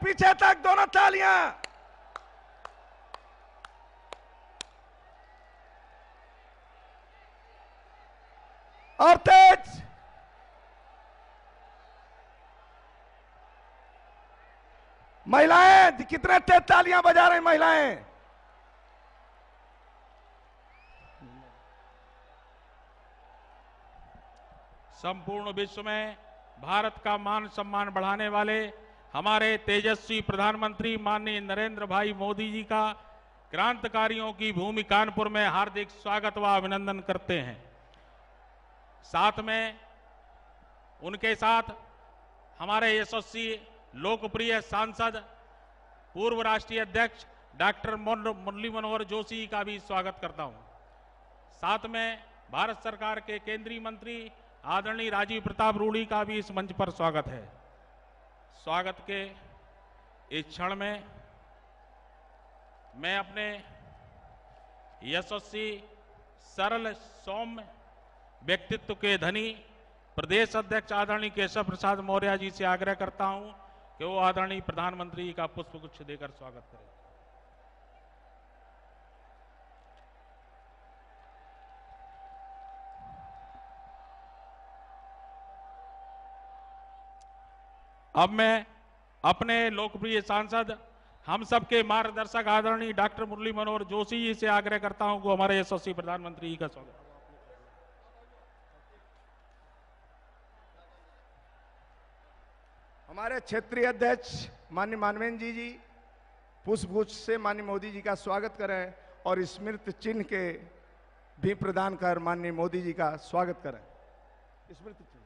पीछे तक दोनों तालियां। और तेज। महिलाएं कितने तेज तालियां बजा रही महिलाएं। संपूर्ण विश्व में भारत का मान सम्मान बढ़ाने वाले हमारे तेजस्वी प्रधानमंत्री माननीय नरेंद्र भाई मोदी जी का क्रांतिकारियों की भूमि कानपुर में हार्दिक स्वागत व अभिनंदन करते हैं। साथ में उनके साथ हमारे यशस्वी लोकप्रिय सांसद पूर्व राष्ट्रीय अध्यक्ष डॉक्टर मुरली मनोहर जोशी का भी स्वागत करता हूं। साथ में भारत सरकार के केंद्रीय मंत्री आदरणीय राजीव प्रताप रूडी का भी इस मंच पर स्वागत है। स्वागत के इस क्षण में मैं अपने यशस्वी सरल सौम्य व्यक्तित्व के धनी प्रदेश अध्यक्ष आदरणीय केशव प्रसाद मौर्य जी से आग्रह करता हूं कि वो आदरणीय प्रधानमंत्री जी का पुष्पगुच्छ देकर स्वागत करें। अब मैं अपने लोकप्रिय सांसद हम सबके मार्गदर्शक आदरणीय डॉक्टर मुरली मनोहर जोशी जी से आग्रह करता हूं कि हमारे यशस्वी प्रधानमंत्री जी का स्वागत। हमारे क्षेत्रीय अध्यक्ष माननीय मानवेंद्र जी पुष्पगुच्छ से माननीय मोदी जी का स्वागत करें और स्मृति चिन्ह के भी प्रदान कर माननीय मोदी जी का स्वागत करें। स्मृति चिन्ह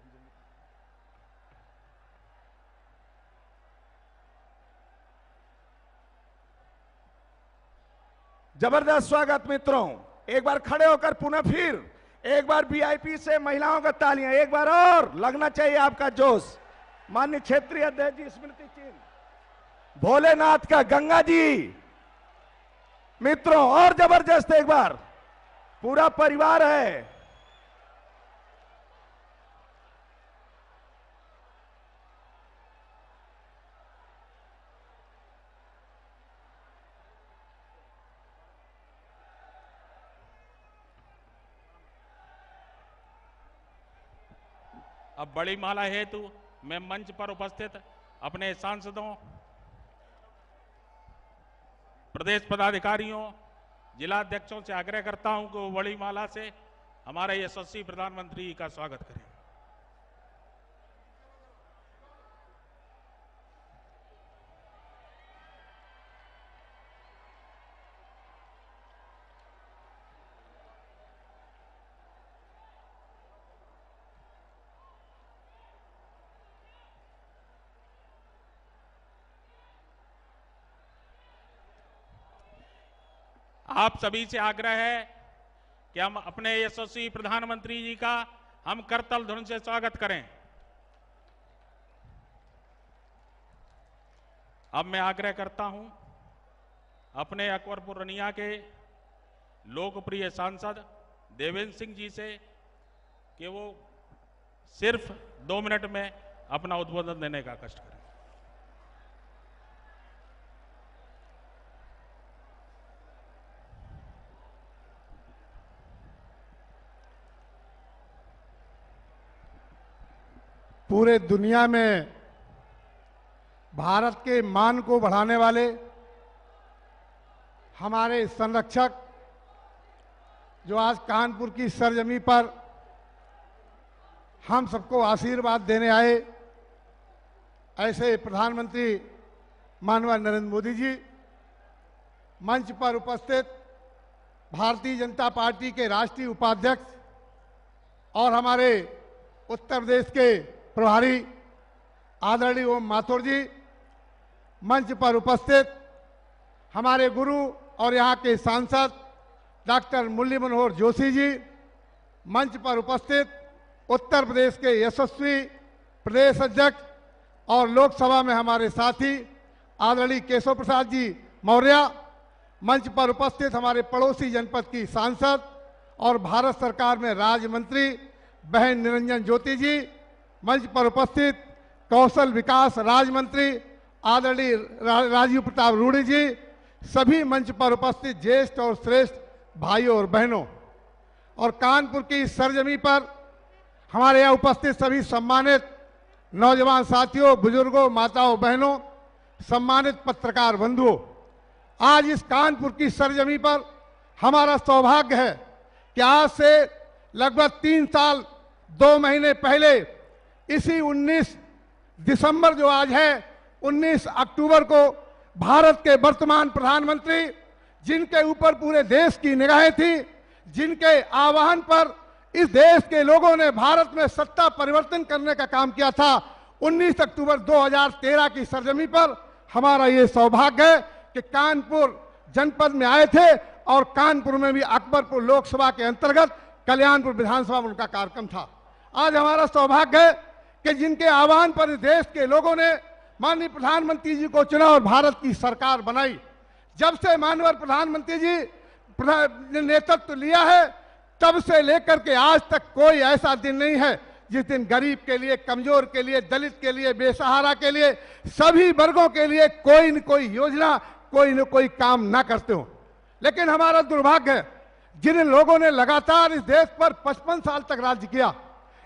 जबरदस्त स्वागत मित्रों। एक बार खड़े होकर पुनः फिर एक बार वीआईपी से महिलाओं का तालियां, एक बार और लगना चाहिए आपका जोश। माननीय क्षेत्रीय अध्यक्ष जी स्मृति चिन्ह भोलेनाथ का गंगा जी मित्रों, और जबरदस्त एक बार पूरा परिवार है। अब बड़ी माला हेतु मैं मंच पर उपस्थित अपने सांसदों, प्रदेश पदाधिकारियों, जिला अध्यक्षों से आग्रह करता हूं कि वो बड़ी माला से हमारे यशस्वी प्रधानमंत्री का स्वागत करें। आप सभी से आग्रह है कि हम अपने यशस्वी प्रधानमंत्री जी का हम करतल ध्वनि से स्वागत करें। अब मैं आग्रह करता हूं अपने अकबरपुर रनिया के लोकप्रिय सांसद देवेंद्र सिंह जी से कि वो सिर्फ 2 मिनट में अपना उद्बोधन देने का कष्ट करें। पूरे दुनिया में भारत के मान को बढ़ाने वाले हमारे संरक्षक जो आज कानपुर की सरजमी पर हम सबको आशीर्वाद देने आए, ऐसे प्रधानमंत्री माननीय नरेंद्र मोदी जी, मंच पर उपस्थित भारतीय जनता पार्टी के राष्ट्रीय उपाध्यक्ष और हमारे उत्तर प्रदेश के प्रभारी आदरणीय ओम माथुर जी, मंच पर उपस्थित हमारे गुरु और यहाँ के सांसद डॉक्टर मुरली मनोहर जोशी जी, मंच पर उपस्थित उत्तर प्रदेश के यशस्वी प्रदेश अध्यक्ष और लोकसभा में हमारे साथी आदरणीय केशव प्रसाद जी मौर्य, मंच पर उपस्थित हमारे पड़ोसी जनपद की सांसद और भारत सरकार में राज्य मंत्री बहन निरंजन ज्योति जी, मंच पर उपस्थित कौशल विकास राज्य मंत्री आदरणीय राजीव प्रताप रूडी जी, सभी मंच पर उपस्थित ज्येष्ठ और श्रेष्ठ भाइयों और बहनों, और कानपुर की इस सरजमी पर हमारे यहाँ उपस्थित सभी सम्मानित नौजवान साथियों, बुजुर्गों, माताओं, बहनों, सम्मानित पत्रकार बंधुओं, आज इस कानपुर की सरजमी पर हमारा सौभाग्य है कि आज से लगभग 3 साल 2 महीने पहले इसी 19 दिसंबर जो आज है 19 अक्टूबर को भारत के वर्तमान प्रधानमंत्री, जिनके ऊपर पूरे देश की निगाहें थी, जिनके आह्वान पर इस देश के लोगों ने भारत में सत्ता परिवर्तन करने का काम किया था, 19 अक्टूबर 2013 की सरजमी पर हमारा ये सौभाग्य है कि कानपुर जनपद में आए थे और कानपुर में भी अकबरपुर लोकसभा के अंतर्गत कल्याणपुर विधानसभा में उनका कार्यक्रम था। आज हमारा सौभाग्य है कि जिनके आह्वान पर इस देश के लोगों ने माननीय प्रधानमंत्री जी को चुना और भारत की सरकार बनाई। जब से माननीय प्रधानमंत्री जी ने नेतृत्व लिया है, तब से लेकर के आज तक कोई ऐसा दिन नहीं है जिस दिन गरीब के लिए, कमजोर के लिए, दलित के लिए, बेसहारा के लिए, सभी वर्गों के लिए कोई न कोई योजना, कोई न कोई काम ना करते हो। लेकिन हमारा दुर्भाग्य है, जिन लोगों ने लगातार इस देश पर 55 साल तक राज्य किया,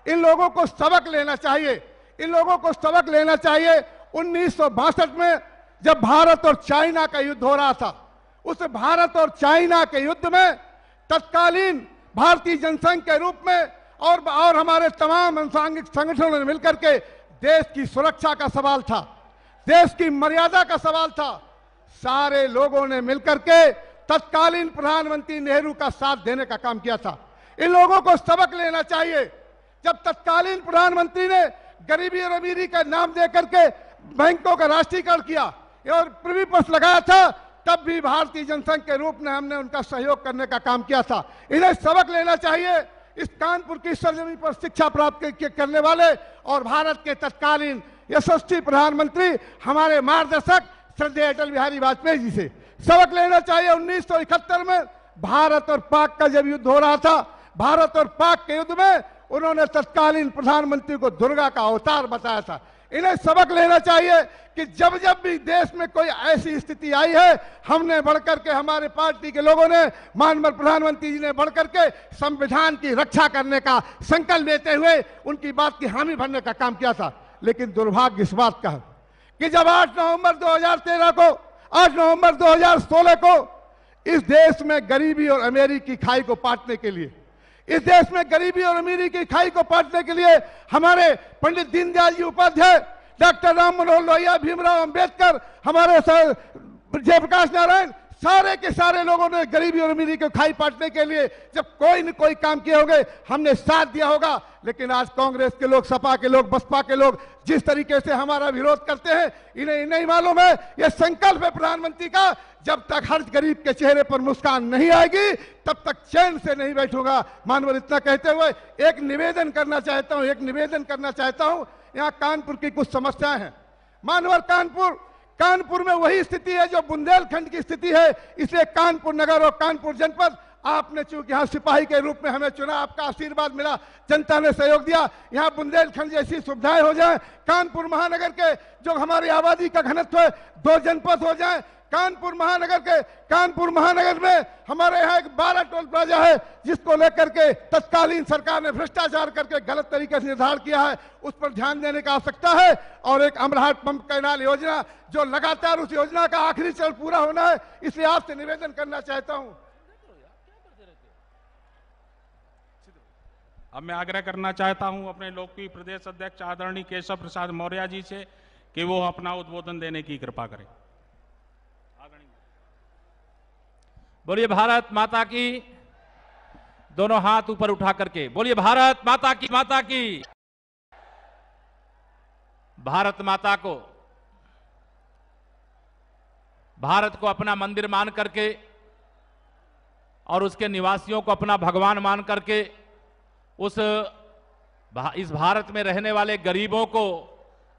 इन लोगों को सबक लेना चाहिए। इन लोगों को सबक लेना चाहिए। 1962 में जब भारत और चाइना का युद्ध हो रहा था, उस भारत और चाइना के युद्ध में तत्कालीन भारतीय जनसंघ के रूप में और हमारे तमाम अनुसांगिक संगठनों ने मिलकर के देश की सुरक्षा का सवाल था, देश की मर्यादा का सवाल था। सारे लोगों ने मिलकर के तत्कालीन प्रधानमंत्री नेहरू का साथ देने का काम किया था। इन लोगों को सबक लेना चाहिए। जब तत्कालीन प्रधानमंत्री ने गरीबी और अमीरी का नाम देकर के बैंकों का राष्ट्रीयकरण किया और प्रीवी पस लगाया था, तब भी भारतीय जनसंघ के रूप में हमने उनका सहयोग करने का काम किया था। इन्हें सबक लेना चाहिए। इस कानपुर की सरजमी पर शिक्षा प्राप्त करने वाले और भारत के तत्कालीन यशस्वी प्रधानमंत्री हमारे मार्गदर्शक श्रद्धेय अटल बिहारी वाजपेयी जी से सबक लेना चाहिए। 1971 में भारत और पाक का जब युद्ध हो रहा था, भारत और पाक के युद्ध में उन्होंने तत्कालीन प्रधानमंत्री को दुर्गा का अवतार बताया था। इन्हें सबक लेना चाहिए कि जब जब भी देश में कोई ऐसी स्थिति आई है, हमने बढ़कर के, हमारे पार्टी के लोगों ने, माननीय प्रधानमंत्री जी ने बढ़कर के संविधान की रक्षा करने का संकल्प लेते हुए उनकी बात की हामी भरने का काम किया था। लेकिन दुर्भाग्य इस बात का है कि जब 8 नवंबर 2013 को, 8 नवंबर 2016 को इस देश में गरीबी और अमीरी की खाई को पाटने के लिए, इस देश में गरीबी और अमीरी की खाई को पाटने के लिए हमारे पंडित दीनदयाल जी उपाध्याय, डॉक्टर राम मनोहर लोहिया, भीमराव अंबेडकर, हमारे जयप्रकाश नारायण, सारे के सारे लोगों ने गरीबी और अमीरी को खाई पाटने के लिए जब कोई न कोई काम किए होंगे, हमने साथ दिया होगा। लेकिन आज कांग्रेस के लोग, सपा के लोग, बसपा के लोग जिस तरीके से हमारा विरोध करते हैं, इन्हें नहीं मालूम है यह संकल्प है प्रधानमंत्री का, जब तक हर गरीब के चेहरे पर मुस्कान नहीं आएगी तब तक चैन से नहीं बैठूंगा। मानवर इतना कहते हुए एक निवेदन करना चाहता हूं। यहाँ कानपुर की कुछ समस्याएं हैं। मानवर कानपुर में वही स्थिति है जो बुंदेलखंड की स्थिति है। इसलिए कानपुर नगर और कानपुर जनपद, आपने चूंकि यहाँ सिपाही के रूप में हमें चुना, आपका आशीर्वाद मिला, जनता ने सहयोग दिया, यहाँ बुंदेलखंड जैसी सुविधाएं हो जाए। कानपुर महानगर के जो हमारी आबादी का घनत्व है 2 जनपद हो जाए। कानपुर महानगर में हमारे यहाँ एक 12 टोल प्लाजा है, जिसको लेकर के तत्कालीन सरकार ने भ्रष्टाचार करके गलत तरीके से निर्धारण किया है, उस पर ध्यान देने की आवश्यकता है। और एक अमरहाट पंप कैनाल योजना, जो लगातार उस योजना का आखिरी चरण पूरा होना है, इसलिए आपसे निवेदन करना चाहता हूं। अब मैं आग्रह करना चाहता हूं अपने लोकप्रिय प्रदेश अध्यक्ष आदरणीय केशव प्रसाद मौर्य जी से कि वो अपना उद्बोधन देने की कृपा करें। बोलिए भारत माता की, दोनों हाथ ऊपर उठा करके बोलिए भारत माता की, माता की। भारत माता को, भारत को अपना मंदिर मान करके और उसके निवासियों को अपना भगवान मान करके इस भारत में रहने वाले गरीबों को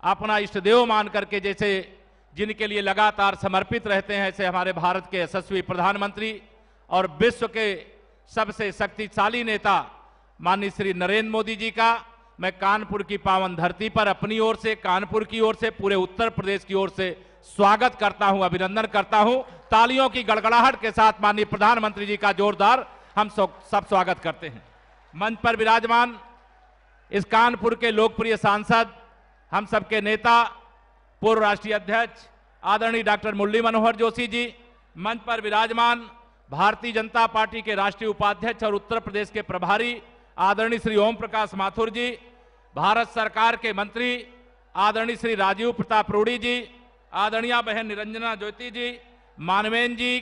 अपना इष्टदेव मान करके, जैसे जिनके लिए लगातार समर्पित रहते हैं, ऐसे हमारे भारत के यशस्वी प्रधानमंत्री और विश्व के सबसे शक्तिशाली नेता माननीय श्री नरेंद्र मोदी जी का मैं कानपुर की पावन धरती पर अपनी ओर से, कानपुर की ओर से, पूरे उत्तर प्रदेश की ओर से स्वागत करता हूं, अभिनंदन करता हूं। तालियों की गड़गड़ाहट के साथ माननीय प्रधानमंत्री जी का जोरदार हम सब स्वागत करते हैं। मंच पर विराजमान इस कानपुर के लोकप्रिय सांसद, हम सबके नेता, पूर्व राष्ट्रीय अध्यक्ष आदरणीय डॉक्टर मुरली मनोहर जोशी जी, मंच पर विराजमान भारतीय जनता पार्टी के राष्ट्रीय उपाध्यक्ष और उत्तर प्रदेश के प्रभारी आदरणीय श्री ओम प्रकाश माथुर जी, भारत सरकार के मंत्री आदरणीय श्री राजीव प्रताप रूडी जी, आदरणीय बहन निरंजना ज्योति जी, मानवेन जी,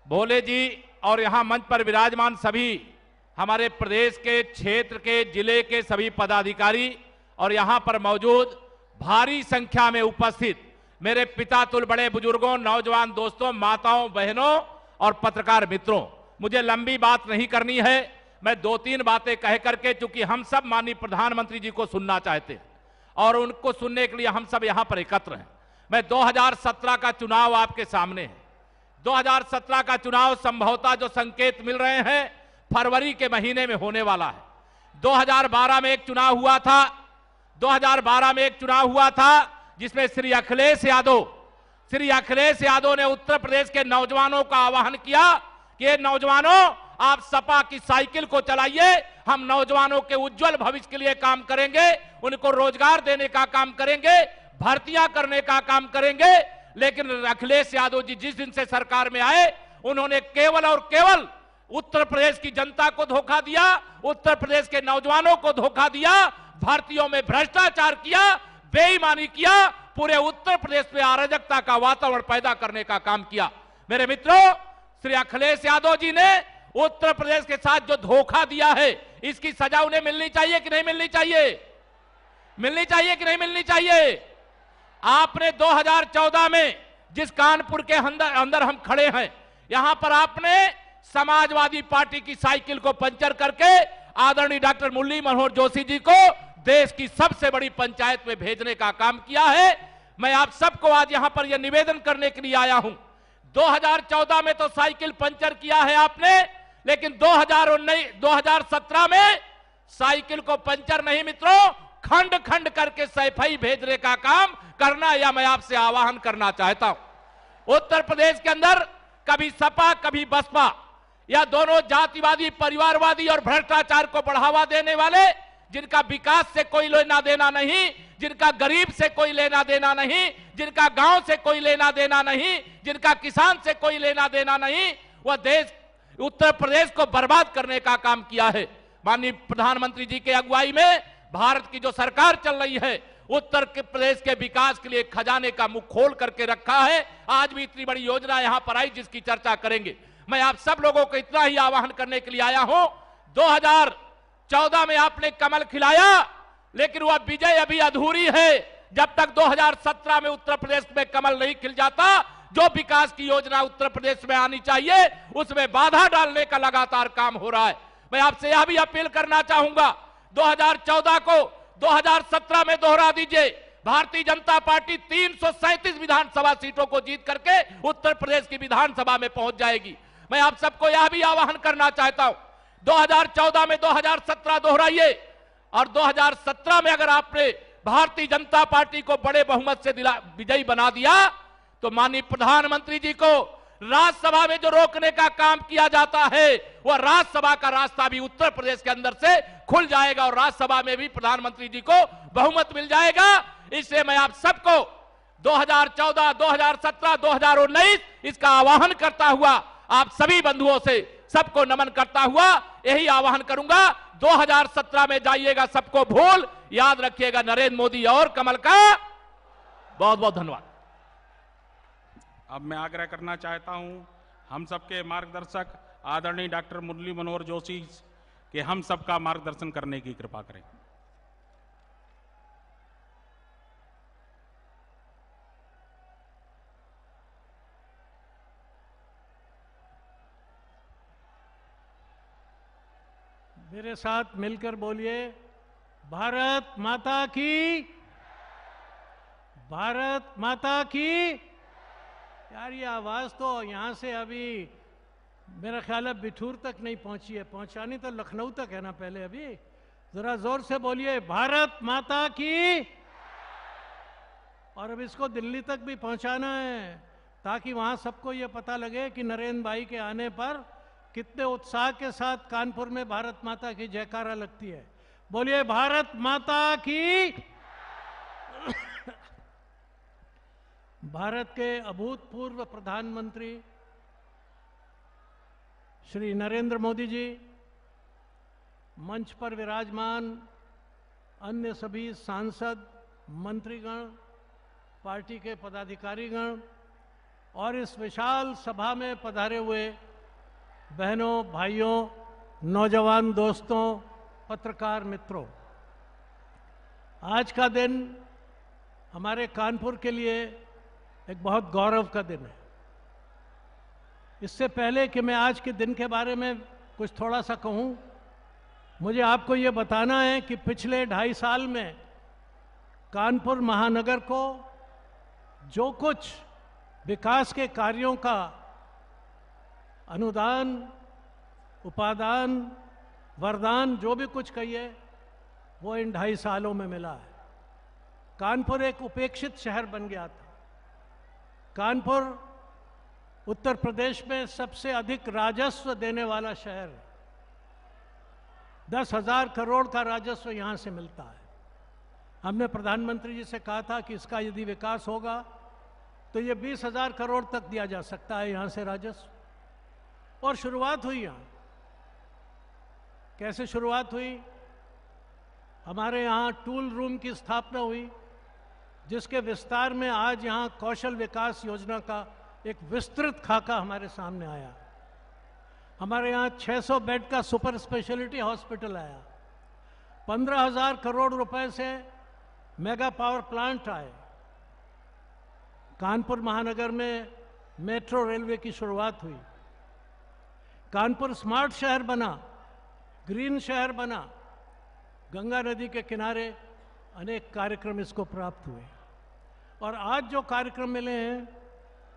भोले जी और यहां मंच पर विराजमान सभी हमारे प्रदेश के, क्षेत्र के, जिले के सभी पदाधिकारी और यहां पर मौजूद भारी संख्या में उपस्थित मेरे पिता तुल बड़े बुजुर्गों, नौजवान दोस्तों, माताओं, बहनों और पत्रकार मित्रों, मुझे लंबी बात नहीं करनी है। मैं 2-3 बातें कह करके, चूंकि हम सब माननीय प्रधानमंत्री जी को सुनना चाहते हैं और उनको सुनने के लिए हम सब यहां पर एकत्र हैं। मैं 2017 का चुनाव आपके सामने है। 2017 का चुनाव संभवतः जो संकेत मिल रहे हैं फरवरी के महीने में होने वाला है। 2012 में एक चुनाव हुआ था, 2012 में एक चुनाव हुआ था जिसमें श्री अखिलेश यादव ने उत्तर प्रदेश के नौजवानों का आह्वान किया कि ये नौजवानों, आप सपा की साइकिल को चलाइए, हम नौजवानों के उज्जवल भविष्य के लिए काम करेंगे, उनको रोजगार देने का काम करेंगे, भर्तियां करने का काम करेंगे। लेकिन अखिलेश यादव जी जिस दिन से सरकार में आए, उन्होंने केवल और केवल उत्तर प्रदेश की जनता को धोखा दिया, उत्तर प्रदेश के नौजवानों को धोखा दिया, भर्तियों में भ्रष्टाचार किया, बेईमानी किया, पूरे उत्तर प्रदेश में अराजकता का वातावरण पैदा करने का काम किया। मेरे मित्रों, श्री अखिलेश यादव जी ने उत्तर प्रदेश के साथ जो धोखा दिया है, इसकी सजा उन्हें मिलनी चाहिए कि नहीं मिलनी चाहिए? मिलनी चाहिए कि नहीं मिलनी चाहिए? आपने 2014 में जिस कानपुर के अंदर हम खड़े हैं, यहां पर आपने समाजवादी पार्टी की साइकिल को पंचर करके आदरणीय डॉक्टर मुरली मनोहर जोशी जी को देश की सबसे बड़ी पंचायत में भेजने का काम किया है। मैं आप सबको आज यहां पर यह निवेदन करने के लिए आया हूं। 2014 में तो साइकिल पंचर किया है आपने, लेकिन 2017 में साइकिल को पंचर नहीं मित्रों, खंड खंड करके सैफई भेजने का काम करना, या मैं आपसे आह्वान करना चाहता हूं। उत्तर प्रदेश के अंदर कभी सपा कभी बसपा, या दोनों जातिवादी, परिवारवादी और भ्रष्टाचार को बढ़ावा देने वाले, जिनका विकास से कोई लेना देना नहीं, जिनका गरीब से कोई लेना देना नहीं, जिनका गांव से कोई लेना देना नहीं, जिनका किसान से कोई लेना देना नहीं, वह देश उत्तर प्रदेश को बर्बाद करने का काम किया है। माननीय प्रधानमंत्री जी के अगुवाई में भारत की जो सरकार चल रही है, उत्तर प्रदेश के विकास के लिए खजाने का मुंह खोल करके रखा है। आज भी इतनी बड़ी योजना यहां पर आई जिसकी चर्चा करेंगे। मैं आप सब लोगों को इतना ही आह्वान करने के लिए आया हूं। 2014 में आपने कमल खिलाया, लेकिन वह विजय अभी अधूरी है जब तक 2017 में उत्तर प्रदेश में कमल नहीं खिल जाता। जो विकास की योजना उत्तर प्रदेश में आनी चाहिए, उसमें बाधा डालने का लगातार काम हो रहा है। मैं आपसे यह भी अपील करना चाहूंगा, 2014 को 2017 में दोहरा दीजिए। भारतीय जनता पार्टी 337 विधानसभा सीटों को जीत करके उत्तर प्रदेश की विधानसभा में पहुंच जाएगी। मैं आप सबको यह भी आह्वान करना चाहता हूं, 2014 में 2017 दोहराइए, और 2017 में अगर आपने भारतीय जनता पार्टी को बड़े बहुमत से विजयी बना दिया, तो माननीय प्रधानमंत्री जी को राज्यसभा में जो रोकने का काम किया जाता है, वह राज्यसभा का रास्ता भी उत्तर प्रदेश के अंदर से खुल जाएगा और राज्यसभा में भी प्रधानमंत्री जी को बहुमत मिल जाएगा। इसलिए मैं आप सबको 2014, 2017, 2019 इसका आह्वान करता हुआ, आप सभी बंधुओं से सबको नमन करता हुआ यही आह्वान करूंगा, 2017 में जाइएगा सबको भूल, याद रखिएगा नरेंद्र मोदी और कमल का। बहुत बहुत धन्यवाद। अब मैं आग्रह करना चाहता हूं हम सबके मार्गदर्शक आदरणीय डॉक्टर मुरली मनोहर जोशी के हम सबका मार्गदर्शन करने की कृपा करें। मेरे साथ मिलकर बोलिए, भारत माता की, भारत माता की। यार ये आवाज तो यहां से अभी मेरा ख्याल है बिठूर तक नहीं पहुंची है, पहुंचानी तो लखनऊ तक है ना पहले। अभी जरा जोर से बोलिए, भारत माता की। और अब इसको दिल्ली तक भी पहुंचाना है, ताकि वहां सबको ये पता लगे कि नरेंद्र भाई के आने पर कितने उत्साह के साथ कानपुर में भारत माता की जयकारा लगती है। बोलिए, भारत माता की। भारत के अभूतपूर्व प्रधानमंत्री श्री नरेंद्र मोदी जी, मंच पर विराजमान अन्य सभी सांसद, मंत्रीगण, पार्टी के पदाधिकारीगण और इस विशाल सभा में पधारे हुए बहनों, भाइयों, नौजवान दोस्तों, पत्रकार मित्रों, आज का दिन हमारे कानपुर के लिए एक बहुत गौरव का दिन है। इससे पहले कि मैं आज के दिन के बारे में कुछ थोड़ा सा कहूं, मुझे आपको ये बताना है कि पिछले 2.5 साल में कानपुर महानगर को जो कुछ विकास के कार्यों का अनुदान, उपादान, वरदान, जो भी कुछ कहिए, वो इन 2.5 सालों में मिला है। कानपुर एक उपेक्षित शहर बन गया था। कानपुर उत्तर प्रदेश में सबसे अधिक राजस्व देने वाला शहर है। 10,000 करोड़ का राजस्व यहां से मिलता है। हमने प्रधानमंत्री जी से कहा था कि इसका यदि विकास होगा तो ये 20,000 करोड़ तक दिया जा सकता है यहां से राजस्व। और शुरुआत हुई यहां। कैसे शुरुआत हुई? हमारे यहाँ टूल रूम की स्थापना हुई, जिसके विस्तार में आज यहाँ कौशल विकास योजना का एक विस्तृत खाका हमारे सामने आया। हमारे यहाँ 600 बेड का सुपर स्पेशलिटी हॉस्पिटल आया। 15,000 करोड़ रुपए से मेगा पावर प्लांट आए। कानपुर महानगर में मेट्रो रेलवे की शुरुआत हुई। कानपुर स्मार्ट शहर बना, ग्रीन शहर बना। गंगा नदी के किनारे अनेक कार्यक्रम इसको प्राप्त हुए। और आज जो कार्यक्रम मिले हैं,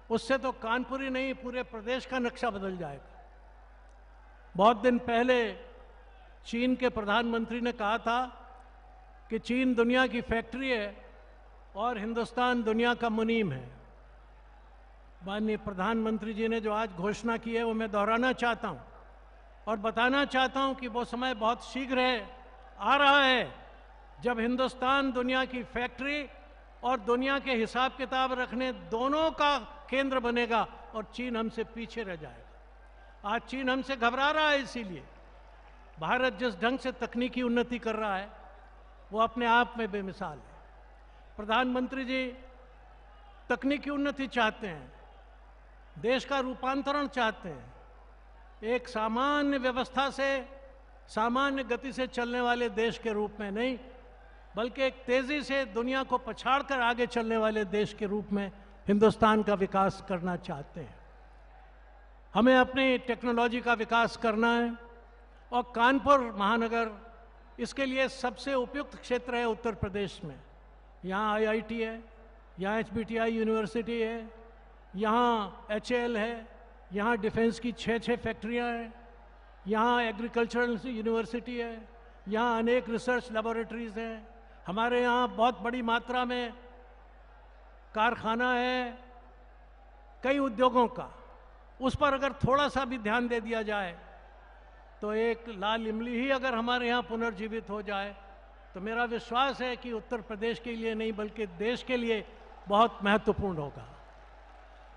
उससे तो कानपुर ही नहीं, पूरे प्रदेश का नक्शा बदल जाएगा। बहुत दिन पहले चीन के प्रधानमंत्री ने कहा था कि चीन दुनिया की फैक्ट्री है और हिंदुस्तान दुनिया का मुनीम है। माननीय प्रधानमंत्री जी ने जो आज घोषणा की है, वो मैं दोहराना चाहता हूं और बताना चाहता हूं कि वो समय बहुत शीघ्र आ रहा है जब हिंदुस्तान दुनिया की फैक्ट्री और दुनिया के हिसाब किताब रखने दोनों का केंद्र बनेगा और चीन हमसे पीछे रह जाएगा। आज चीन हमसे घबरा रहा है, इसीलिए भारत जिस ढंग से तकनीकी उन्नति कर रहा है वो अपने आप में बेमिसाल है। प्रधानमंत्री जी तकनीकी उन्नति चाहते हैं, देश का रूपांतरण चाहते हैं, एक सामान्य व्यवस्था से, सामान्य गति से चलने वाले देश के रूप में नहीं, बल्कि एक तेजी से दुनिया को पछाड़कर आगे चलने वाले देश के रूप में हिंदुस्तान का विकास करना चाहते हैं। हमें अपनी टेक्नोलॉजी का विकास करना है और कानपुर महानगर इसके लिए सबसे उपयुक्त क्षेत्र है उत्तर प्रदेश में। यहाँ IIT है, यहाँ HBTI यूनिवर्सिटी है, यहाँ HAL है, यहाँ डिफेंस की 6 फैक्ट्रियाँ हैं, यहाँ एग्रीकल्चरल यूनिवर्सिटी है, यहाँ अनेक रिसर्च लैबोरेटरीज हैं। हमारे यहाँ बहुत बड़ी मात्रा में कारखाना है कई उद्योगों का। उस पर अगर थोड़ा सा भी ध्यान दे दिया जाए तो एक लाल इमली ही अगर हमारे यहाँ पुनर्जीवित हो जाए तो मेरा विश्वास है कि उत्तर प्रदेश के लिए नहीं बल्कि देश के लिए बहुत महत्वपूर्ण होगा।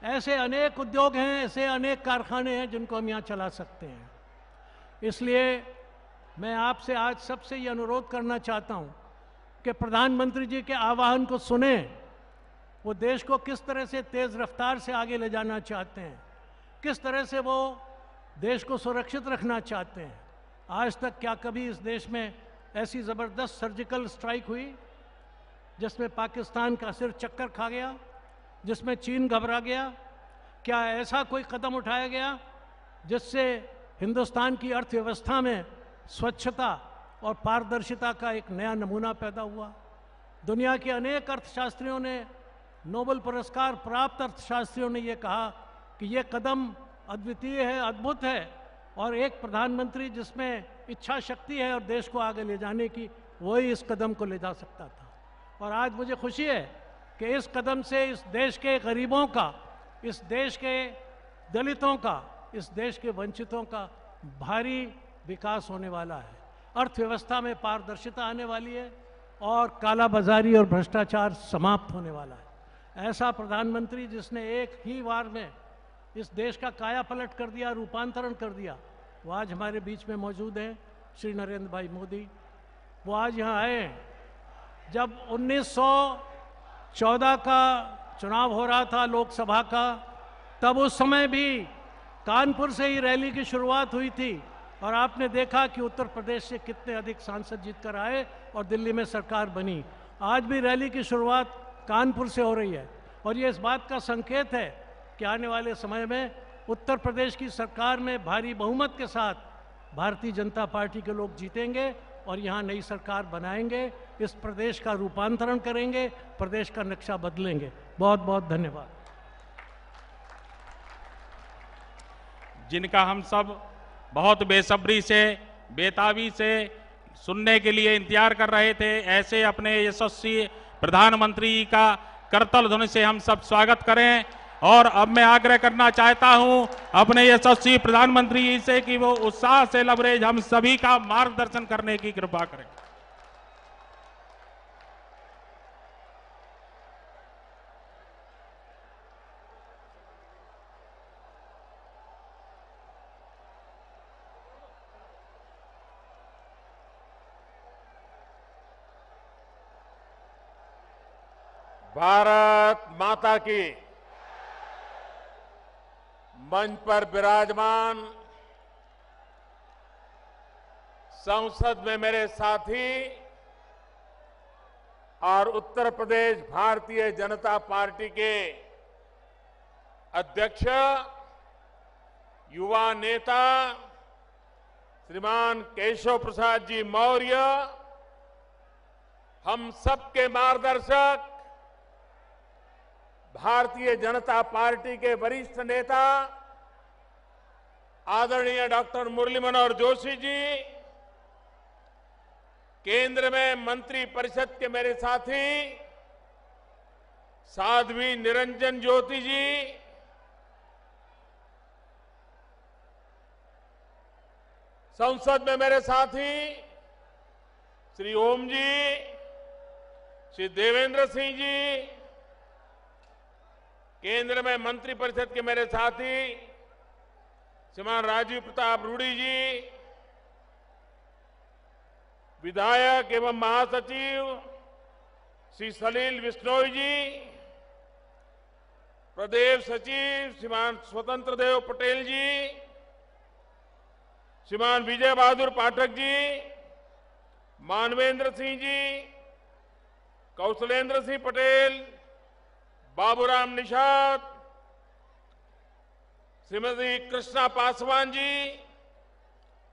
ऐसे अनेक उद्योग हैं, ऐसे अनेक कारखाने हैं जिनको हम यहाँ चला सकते हैं। इसलिए मैं आपसे आज सबसे ये अनुरोध करना चाहता हूँ कि प्रधानमंत्री जी के आह्वान को सुने। वो देश को किस तरह से तेज रफ्तार से आगे ले जाना चाहते हैं, किस तरह से वो देश को सुरक्षित रखना चाहते हैं। आज तक क्या कभी इस देश में ऐसी ज़बरदस्त सर्जिकल स्ट्राइक हुई जिसमें पाकिस्तान का सिर चक्कर खा गया, जिसमें चीन घबरा गया? क्या ऐसा कोई कदम उठाया गया जिससे हिंदुस्तान की अर्थव्यवस्था में स्वच्छता और पारदर्शिता का एक नया नमूना पैदा हुआ? दुनिया के अनेक अर्थशास्त्रियों ने, नोबेल पुरस्कार प्राप्त अर्थशास्त्रियों ने ये कहा कि ये कदम अद्वितीय है, अद्भुत है और एक प्रधानमंत्री जिसमें इच्छा शक्ति है और देश को आगे ले जाने की, वही इस कदम को ले जा सकता था। और आज मुझे खुशी है कि इस कदम से इस देश के गरीबों का, इस देश के दलितों का, इस देश के वंचितों का भारी विकास होने वाला है। अर्थव्यवस्था में पारदर्शिता आने वाली है और कालाबाजारी और भ्रष्टाचार समाप्त होने वाला है। ऐसा प्रधानमंत्री जिसने एक ही बार में इस देश का कायापलट कर दिया, रूपांतरण कर दिया, वो आज हमारे बीच में मौजूद हैं, श्री नरेंद्र भाई मोदी। वो आज यहाँ आए हैं। जब 1914 का चुनाव हो रहा था लोकसभा का, तब उस समय भी कानपुर से ही रैली की शुरुआत हुई थी और आपने देखा कि उत्तर प्रदेश से कितने अधिक सांसद जीत कर आए और दिल्ली में सरकार बनी। आज भी रैली की शुरुआत कानपुर से हो रही है और ये इस बात का संकेत है कि आने वाले समय में उत्तर प्रदेश की सरकार में भारी बहुमत के साथ भारतीय जनता पार्टी के लोग जीतेंगे और यहाँ नई सरकार बनाएंगे, इस प्रदेश का रूपांतरण करेंगे, प्रदेश का नक्शा बदलेंगे। बहुत बहुत धन्यवाद। जिनका हम सब बहुत बेसब्री से, बेताबी से सुनने के लिए इंतजार कर रहे थे, ऐसे अपने यशस्वी प्रधानमंत्री का करतल ध्वनि से हम सब स्वागत करें। और अब मैं आग्रह करना चाहता हूं अपने यशस्वी प्रधानमंत्री से कि वो उत्साह से लबरेज हम सभी का मार्गदर्शन करने की कृपा करें। भारत माता की। मंच पर विराजमान संसद में मेरे साथी और उत्तर प्रदेश भारतीय जनता पार्टी के अध्यक्ष, युवा नेता श्रीमान केशव प्रसाद जी मौर्य, हम सबके मार्गदर्शक भारतीय जनता पार्टी के वरिष्ठ नेता आदरणीय डॉक्टर मुरली मनोहर जोशी जी, केंद्र में मंत्री परिषद के मेरे साथी साध्वी निरंजन ज्योति जी, संसद में मेरे साथी श्री ओम जी, श्री देवेंद्र सिंह जी, केंद्र में मंत्री परिषद के मेरे साथी श्रीमान राजीव प्रताप रूडी जी, विधायक एवं महासचिव श्री सलील बिश्नोई जी, प्रदेश सचिव श्रीमान स्वतंत्र देव पटेल जी, श्रीमान विजय बहादुर पाठक जी, मानवेंद्र सिंह जी, कौशलेंद्र सिंह पटेल, बाबूराम निषाद, श्रीमती कृष्णा पासवान जी,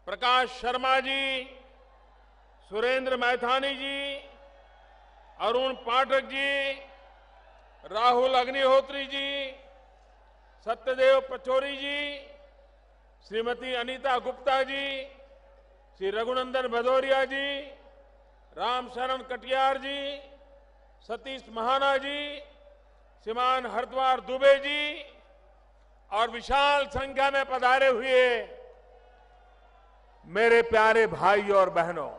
प्रकाश शर्मा जी, सुरेंद्र मैथानी जी, अरुण पाठक जी, राहुल अग्निहोत्री जी, सत्यदेव पचौरी जी, श्रीमती अनीता गुप्ता जी, श्री रघुनंदन भदौरिया जी, रामशरण कटियार जी, सतीश महाना जी, श्रीमान हरद्वार दुबे जी और विशाल संख्या में पधारे हुए मेरे प्यारे भाई और बहनों,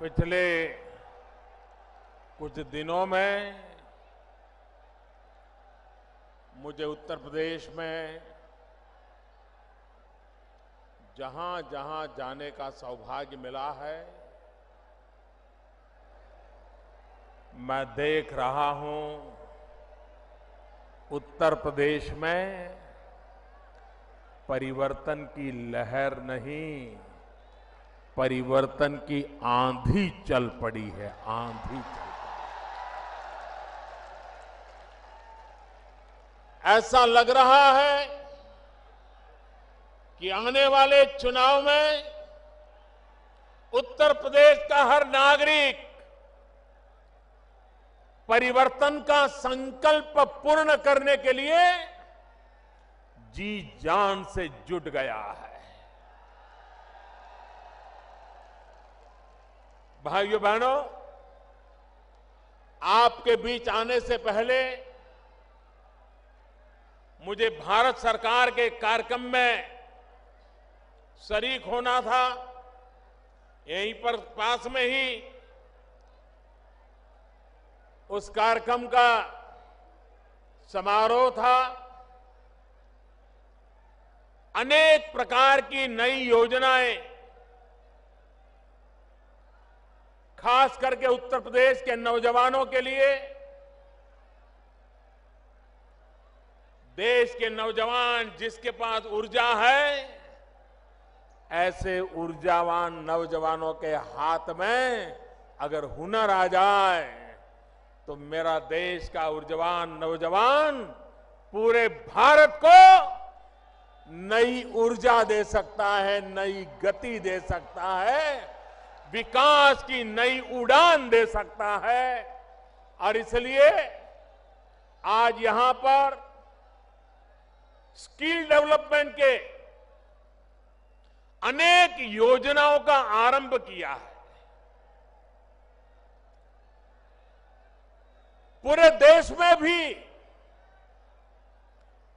पिछले कुछ दिनों में मुझे उत्तर प्रदेश में जहां जहां जाने का सौभाग्य मिला है, मैं देख रहा हूं उत्तर प्रदेश में परिवर्तन की लहर नहीं, परिवर्तन की आंधी चल पड़ी है, आंधी चल पड़ी। ऐसा लग रहा है कि आने वाले चुनाव में उत्तर प्रदेश का हर नागरिक परिवर्तन का संकल्प पूर्ण करने के लिए जी जान से जुट गया है। भाइयों बहनों, आपके बीच आने से पहले मुझे भारत सरकार के कार्यक्रम में शरीक होना था। यहीं पर पास में ही उस कार्यक्रम का समारोह था। अनेक प्रकार की नई योजनाएं खास करके उत्तर प्रदेश के नौजवानों के लिए, देश के नौजवान जिसके पास ऊर्जा है, ऐसे ऊर्जावान नौजवानों के हाथ में अगर हुनर आ जाए तो मेरा देश का ऊर्जावान नौजवान पूरे भारत को नई ऊर्जा दे सकता है, नई गति दे सकता है, विकास की नई उड़ान दे सकता है। और इसलिए आज यहां पर स्किल डेवलपमेंट के अनेक योजनाओं का आरंभ किया है। पूरे देश में भी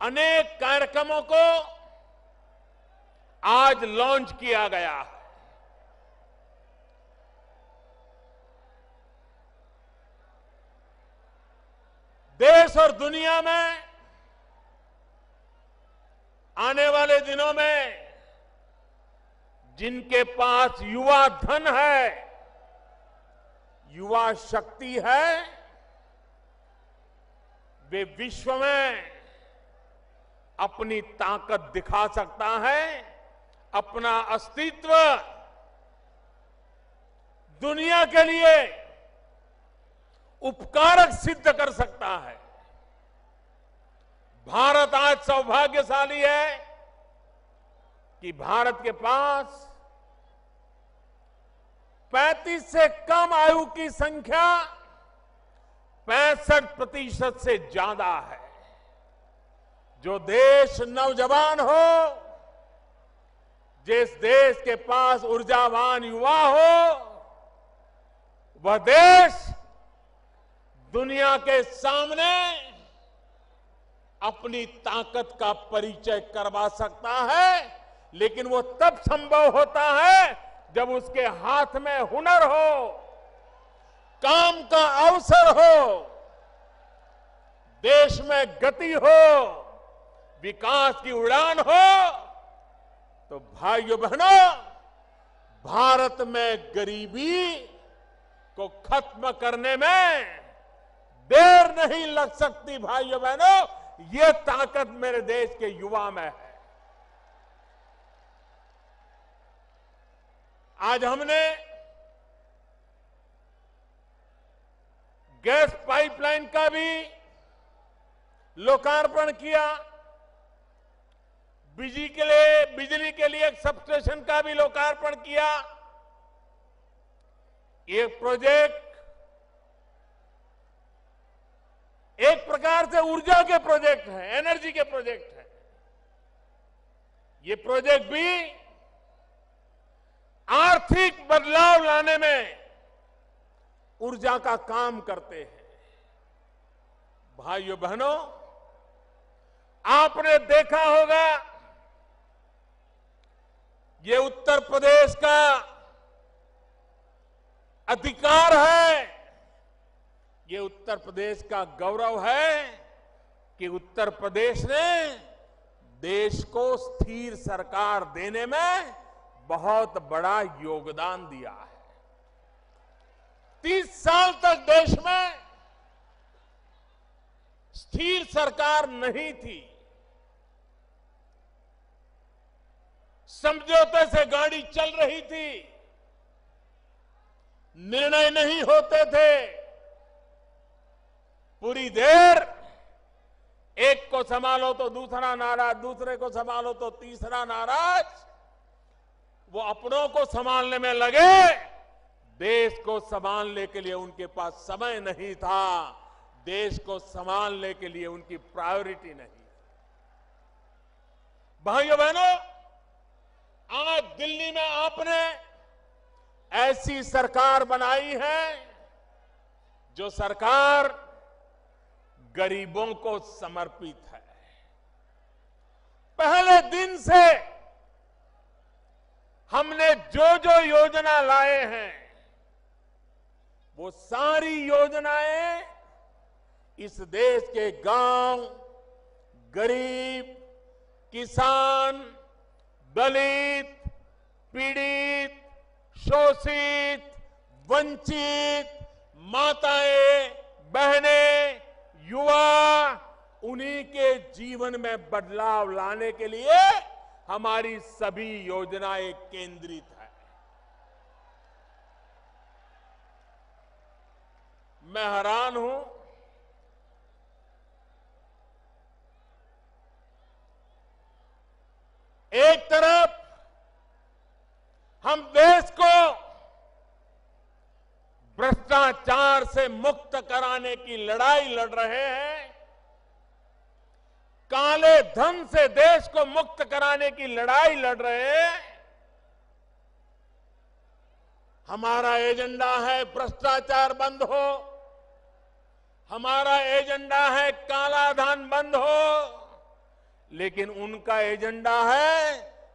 अनेक कार्यक्रमों को आज लॉन्च किया गया है। देश और दुनिया में आने वाले दिनों में जिनके पास युवा धन है, युवा शक्ति है, वे विश्व में अपनी ताकत दिखा सकता है, अपना अस्तित्व दुनिया के लिए उपकारक सिद्ध कर सकता है। भारत आज सौभाग्यशाली है कि भारत के पास 35 से कम आयु की संख्या 65% से ज्यादा है। जो देश नौजवान हो, जिस देश के पास ऊर्जावान युवा हो, वह देश दुनिया के सामने अपनी ताकत का परिचय करवा सकता है। लेकिन वो तब संभव होता है जब उसके हाथ में हुनर हो, काम का अवसर हो, देश में गति हो, विकास की उड़ान हो। तो भाइयों बहनों, भारत में गरीबी को खत्म करने में देर नहीं लग सकती। भाइयों बहनों, ये ताकत मेरे देश के युवा में है। आज हमने गैस पाइपलाइन का भी लोकार्पण किया, बिजली के लिए एक सबस्टेशन का भी लोकार्पण किया। ये प्रोजेक्ट एक प्रकार से ऊर्जा के प्रोजेक्ट है, एनर्जी के प्रोजेक्ट है। ये प्रोजेक्ट भी आर्थिक बदलाव लाने में ऊर्जा का काम करते हैं। भाइयों बहनों, आपने देखा होगा ये उत्तर प्रदेश का अधिकार है, ये उत्तर प्रदेश का गौरव है कि उत्तर प्रदेश ने देश को स्थिर सरकार देने में बहुत बड़ा योगदान दिया है। 30 साल तक देश में स्थिर सरकार नहीं थी, समझौते से गाड़ी चल रही थी, निर्णय नहीं होते थे। पूरी देर एक को संभालो तो दूसरा नाराज, दूसरे को संभालो तो तीसरा नाराज। वो अपनों को संभालने में लगे, देश को संभालने के लिए उनके पास समय नहीं था, देश को संभालने के लिए उनकी प्रायोरिटी नहीं। भाइयों बहनों, आज दिल्ली में आपने ऐसी सरकार बनाई है जो सरकार गरीबों को समर्पित है। पहले दिन से हमने जो जो योजना लाए हैं, वो सारी योजनाएं इस देश के गांव, गरीब, किसान, दलित, पीड़ित, शोषित, वंचित, माताएं, बहनें, युवा, उन्हीं के जीवन में बदलाव लाने के लिए हमारी सभी योजनाएं केंद्रित है। मैं हैरान हूं, एक तरफ हम देश को भ्रष्टाचार से मुक्त कराने की लड़ाई लड़ रहे हैं, काले धन से देश को मुक्त कराने की लड़ाई लड़ रहे हैं। हमारा एजेंडा है भ्रष्टाचार बंद हो, हमारा एजेंडा है काला धन बंद हो, लेकिन उनका एजेंडा है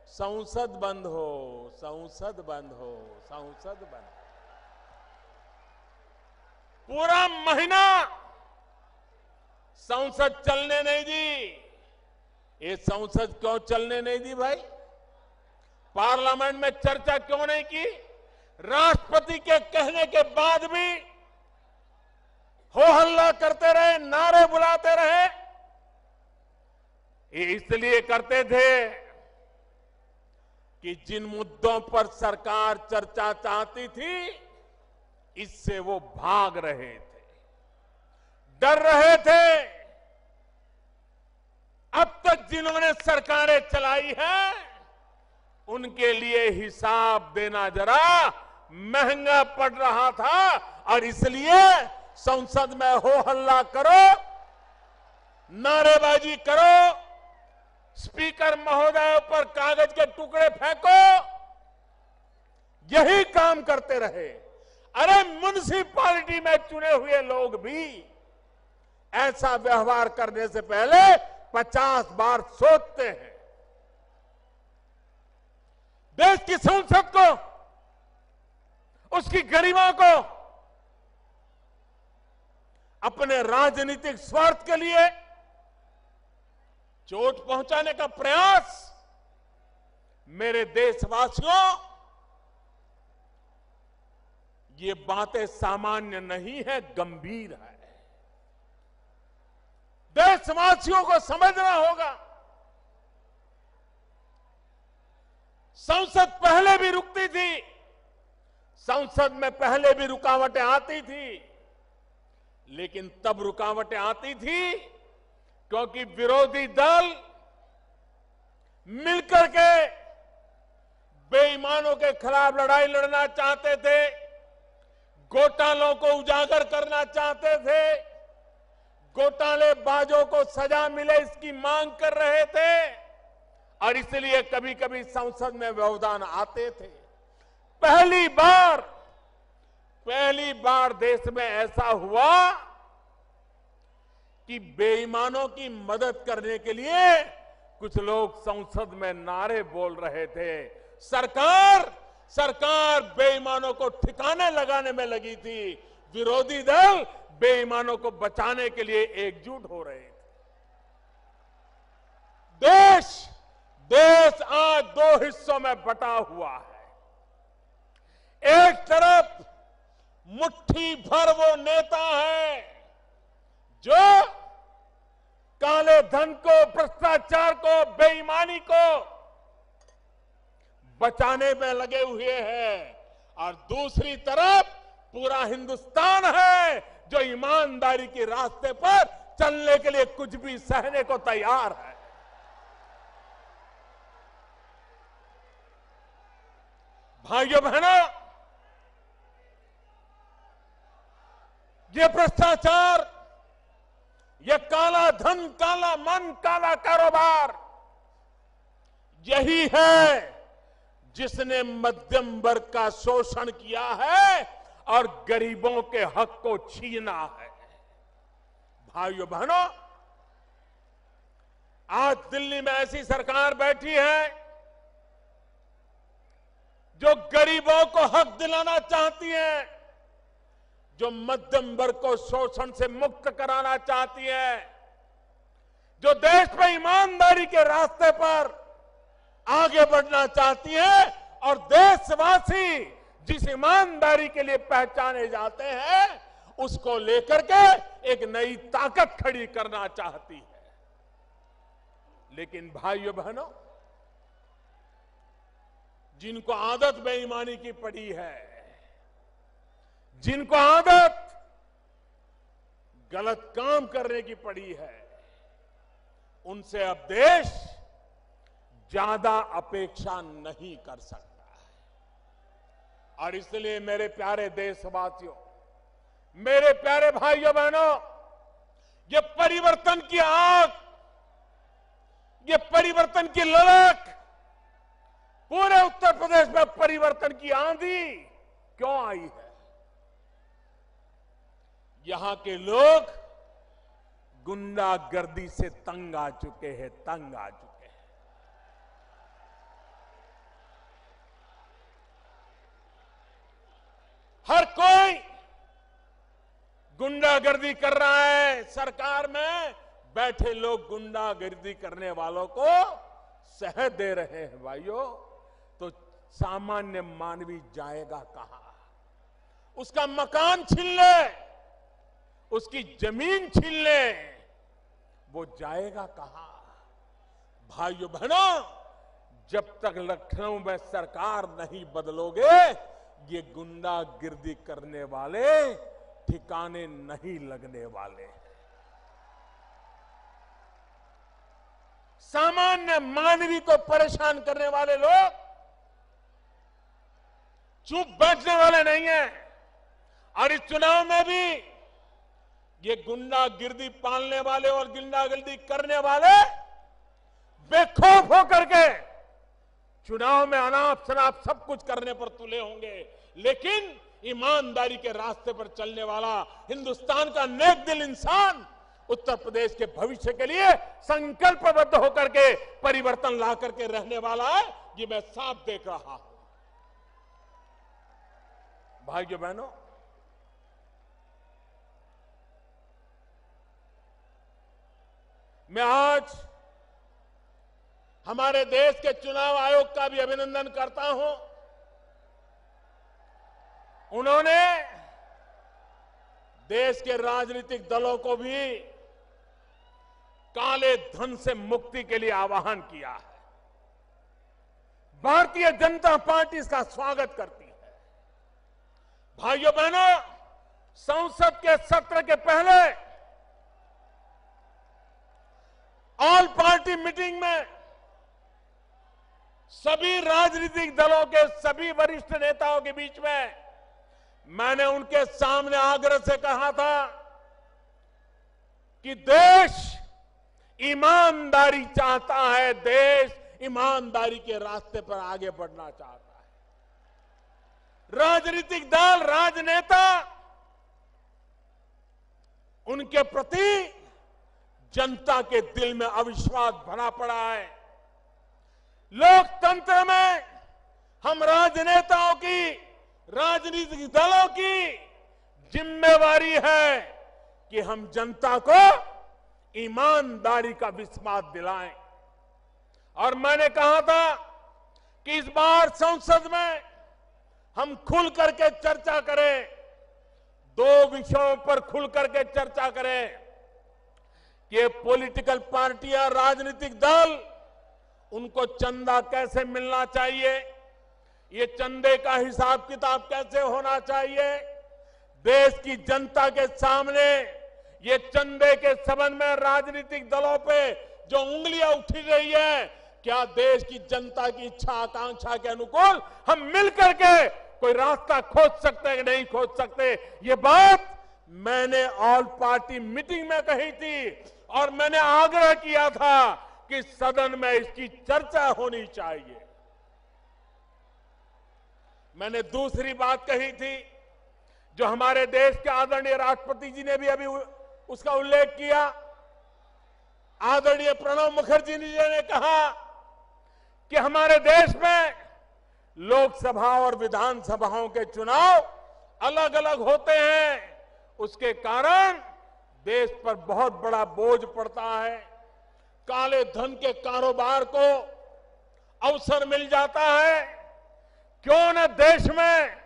संसद बंद हो, संसद बंद हो, संसद बंद हो। पूरा महीना संसद चलने नहीं दी। ये संसद क्यों चलने नहीं दी भाई? पार्लियामेंट में चर्चा क्यों नहीं की? राष्ट्रपति के कहने के बाद भी हो हल्ला करते रहे, नारे बुलाते रहे। ये इसलिए करते थे कि जिन मुद्दों पर सरकार चर्चा चाहती थी, इससे वो भाग रहे थे, डर रहे थे। अब तक जिन्होंने सरकारें चलाई हैं, उनके लिए हिसाब देना जरा महंगा पड़ रहा था, और इसलिए संसद में हो हल्ला करो, नारेबाजी करो, स्पीकर महोदय पर कागज के टुकड़े फेंको, यही काम करते रहे। अरे म्युनिसिपैलिटी में चुने हुए लोग भी ऐसा व्यवहार करने से पहले 50 बार सोचते हैं। देश की संसद को, उसकी गरिमा को अपने राजनीतिक स्वार्थ के लिए चोट पहुंचाने का प्रयास, मेरे देशवासियों, ये बातें सामान्य नहीं है, गंभीर है। देशवासियों को समझना होगा। संसद पहले भी रुकती थी, संसद में पहले भी रुकावटें आती थी, लेकिन तब रुकावटें आती थी क्योंकि विरोधी दल मिलकर के बेईमानों के खिलाफ लड़ाई लड़ना चाहते थे, घोटालों को उजागर करना चाहते थे, घोटालेबाजों को सजा मिले इसकी मांग कर रहे थे, और इसलिए कभी कभी संसद में व्यवधान आते थे। पहली बार देश में ऐसा हुआ कि बेईमानों की मदद करने के लिए कुछ लोग संसद में नारे बोल रहे थे। सरकार बेईमानों को ठिकाने लगाने में लगी थी, विरोधी दल बेईमानों को बचाने के लिए एकजुट हो रहे थे। देश आज दो हिस्सों में बटा हुआ है। एक तरफ मुट्ठी भर वो नेता है जो काले धन को, भ्रष्टाचार को, बेईमानी को बचाने में लगे हुए हैं, और दूसरी तरफ पूरा हिंदुस्तान है जो ईमानदारी के रास्ते पर चलने के लिए कुछ भी सहने को तैयार है। भाइयों बहनों, ये भ्रष्टाचार, ये काला धन, काला मन, काला कारोबार, यही है जिसने मध्यम वर्ग का शोषण किया है और गरीबों के हक को छीना है। भाइयों बहनों, आज दिल्ली में ऐसी सरकार बैठी है जो गरीबों को हक दिलाना चाहती है, जो मध्यम वर्ग को शोषण से मुक्त कराना चाहती है, जो देश में ईमानदारी के रास्ते पर आगे बढ़ना चाहती है और देशवासी जिस ईमानदारी के लिए पहचाने जाते हैं उसको लेकर के एक नई ताकत खड़ी करना चाहती है। लेकिन भाइयों बहनों, जिनको आदत बेईमानी की पड़ी है, जिनको आदत गलत काम करने की पड़ी है, उनसे अब देश ज्यादा अपेक्षा नहीं कर सकता है। और इसलिए मेरे प्यारे देशवासियों, मेरे प्यारे भाइयों बहनों, ये परिवर्तन की आग, ये परिवर्तन की ललक, पूरे उत्तर प्रदेश में परिवर्तन की आंधी क्यों आई है? यहां के लोग गुंडागर्दी से तंग आ चुके हैं, तंग आ चुके हैं। हर कोई गुंडागर्दी कर रहा है। सरकार में बैठे लोग गुंडागर्दी करने वालों को सह दे रहे हैं। भाइयों, तो सामान्य मानवी जाएगा कहां? उसका मकान छीन ले, उसकी जमीन छीन ले, वो जाएगा कहां? भाइयों बहनों, जब तक लखनऊ में सरकार नहीं बदलोगे, ये गुंडागिर्दी करने वाले ठिकाने नहीं लगने वाले। सामान्य मानवी को परेशान करने वाले लोग चुप बैठने वाले नहीं हैं। और इस चुनाव में भी ये गुंडागिर्दी पालने वाले और गुंडागिर्दी करने वाले बेखौफ होकर के चुनाव में अनाप शनाप सब कुछ करने पर तुले होंगे, लेकिन ईमानदारी के रास्ते पर चलने वाला हिंदुस्तान का नेक दिल इंसान उत्तर प्रदेश के भविष्य के लिए संकल्पबद्ध होकर के परिवर्तन ला करके रहने वाला है, ये मैं साफ देख रहा हूं। भाइयों बहनों, मैं आज हमारे देश के चुनाव आयोग का भी अभिनंदन करता हूं। उन्होंने देश के राजनीतिक दलों को भी काले धन से मुक्ति के लिए आह्वान किया है। भारतीय जनता पार्टी इसका स्वागत करती है। भाइयों बहनों, संसद के सत्र के पहले ऑल पार्टी मीटिंग में सभी राजनीतिक दलों के सभी वरिष्ठ नेताओं के बीच में मैंने उनके सामने आग्रह से कहा था कि देश ईमानदारी चाहता है, देश ईमानदारी के रास्ते पर आगे बढ़ना चाहता है। राजनीतिक दल, राजनेता, उनके प्रति जनता के दिल में अविश्वास भरा पड़ा है। लोकतंत्र में हम राजनेताओं की, राजनीतिक दलों की जिम्मेवारी है कि हम जनता को ईमानदारी का विश्वास दिलाएं। और मैंने कहा था कि इस बार संसद में हम खुल करके चर्चा करें, दो विषयों पर खुल करके चर्चा करें कि पॉलिटिकल पार्टियां, राजनीतिक दल, उनको चंदा कैसे मिलना चाहिए, ये चंदे का हिसाब किताब कैसे होना चाहिए, देश की जनता के सामने ये चंदे के संबंध में राजनीतिक दलों पे जो उंगलियां उठी रही है, क्या देश की जनता की इच्छा आकांक्षा के अनुकूल हम मिलकर के कोई रास्ता खोज सकते हैं कि नहीं खोज सकते? ये बात मैंने ऑल पार्टी मीटिंग में कही थी और मैंने आग्रह किया था कि सदन में इसकी चर्चा होनी चाहिए। मैंने दूसरी बात कही थी, जो हमारे देश के आदरणीय राष्ट्रपति जी ने भी अभी उसका उल्लेख किया। आदरणीय प्रणब मुखर्जी जी ने कहा कि हमारे देश में लोकसभा और विधानसभाओं के चुनाव अलग अलग होते हैं, उसके कारण देश पर बहुत बड़ा बोझ पड़ता है। काले धन के कारोबार को अवसर मिल जाता है। क्यों न देश में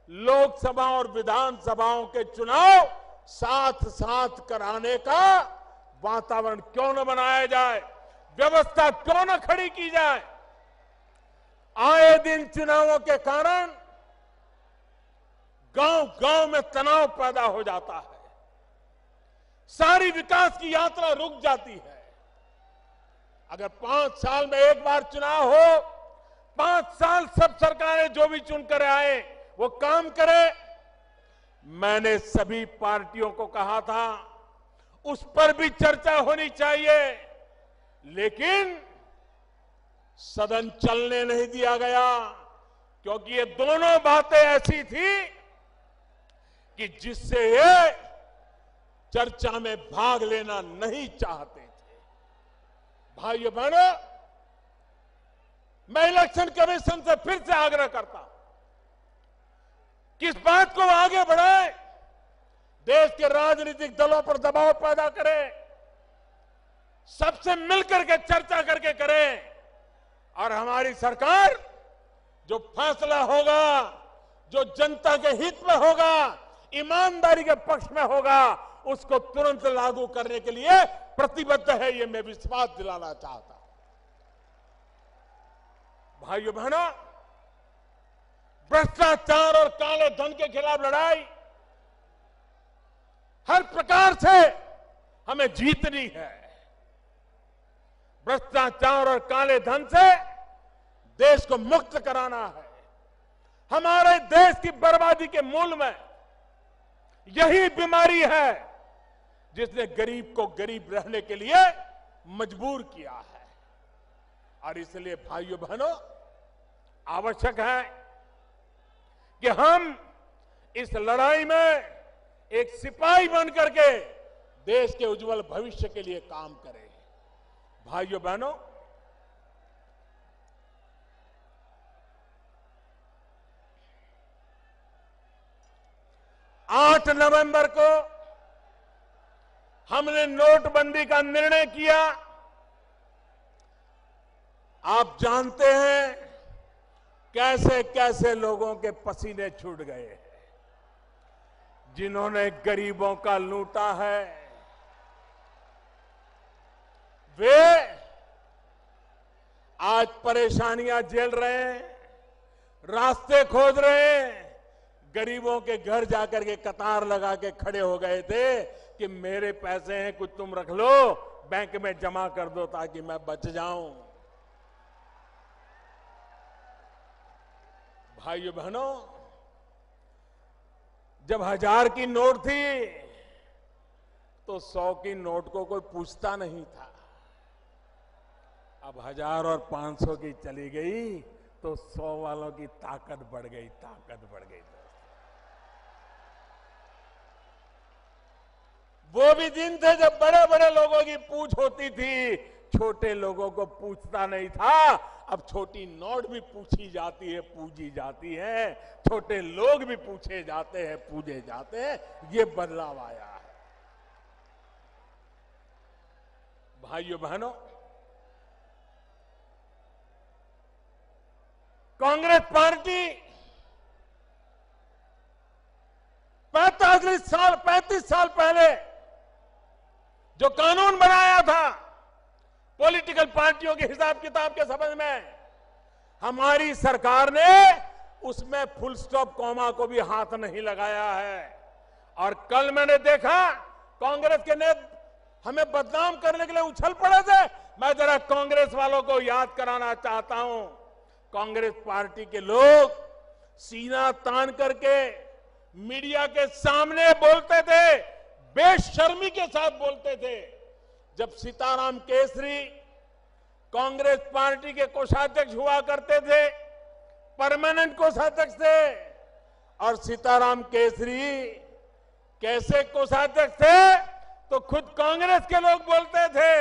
लोकसभा और विधानसभाओं के चुनाव साथ साथ कराने का वातावरण क्यों न बनाया जाए, व्यवस्था क्यों न खड़ी की जाए। आए दिन चुनावों के कारण गांव गांव में तनाव पैदा हो जाता है, सारी विकास की यात्रा रुक जाती है। अगर 5 साल में एक बार चुनाव हो, 5 साल सब सरकारें जो भी चुनकर आए वो काम करे। मैंने सभी पार्टियों को कहा था उस पर भी चर्चा होनी चाहिए, लेकिन सदन चलने नहीं दिया गया, क्योंकि ये दोनों बातें ऐसी थी कि जिससे ये चर्चा में भाग लेना नहीं चाहते थे। भाइयों बहनों, मैं इलेक्शन कमीशन से फिर से आग्रह करता हूं कि इस बात को आगे बढ़ाए, देश के राजनीतिक दलों पर दबाव पैदा करें, सबसे मिलकर के चर्चा करके करें और हमारी सरकार जो फैसला होगा, जो जनता के हित में होगा, ईमानदारी के पक्ष में होगा, उसको तुरंत लागू करने के लिए प्रतिबद्ध है, ये मैं विश्वास दिलाना चाहता हूं। भाइयों बहनों, भ्रष्टाचार और काले धन के खिलाफ लड़ाई हर प्रकार से हमें जीतनी है। भ्रष्टाचार और काले धन से देश को मुक्त कराना है। हमारे देश की बर्बादी के मूल में यही बीमारी है जिसने गरीब को गरीब रहने के लिए मजबूर किया है। और इसलिए भाइयों बहनों, आवश्यक है कि हम इस लड़ाई में एक सिपाही बनकर के देश के उज्जवल भविष्य के लिए काम करें। भाइयों बहनों, आठ नवंबर को हमने नोटबंदी का निर्णय किया। आप जानते हैं कैसे कैसे लोगों के पसीने छूट गए हैं, जिन्होंने गरीबों का लूटा है। वे आज परेशानियां झेल रहे हैं, रास्ते खोज रहे हैं। गरीबों के घर जाकर के कतार लगा के खड़े हो गए थे कि मेरे पैसे हैं, कुछ तुम रख लो, बैंक में जमा कर दो ताकि मैं बच जाऊं। भाइयों बहनों, जब 1000 की नोट थी तो 100 की नोट को कोई पूछता नहीं था। अब 1000 और 500 की चली गई तो 100 वालों की ताकत बढ़ गई, ताकत बढ़ गई। वो भी दिन थे जब बड़े बड़े लोगों की पूछ होती थी, छोटे लोगों को पूछता नहीं था। अब छोटी नोट भी पूछी जाती है, पूजी जाती है, छोटे लोग भी पूछे जाते हैं, पूजे जाते हैं। ये बदलाव आया है। भाइयों बहनों, कांग्रेस पार्टी 35 साल पहले जो कानून बनाया था पॉलिटिकल पार्टियों के हिसाब किताब के संबंध में, हमारी सरकार ने उसमें फुल स्टॉप कॉमा को भी हाथ नहीं लगाया है। और कल मैंने देखा कांग्रेस के नेता हमें बदनाम करने के लिए उछल पड़े थे। मैं जरा कांग्रेस वालों को याद कराना चाहता हूं, कांग्रेस पार्टी के लोग सीना तान करके मीडिया के सामने बोलते थे, बेशर्मी के साथ बोलते थे। जब सीताराम केसरी कांग्रेस पार्टी के कोषाध्यक्ष हुआ करते थे, परमानेंट कोषाध्यक्ष थे, और सीताराम केसरी कैसे कोषाध्यक्ष थे तो खुद कांग्रेस के लोग बोलते थे,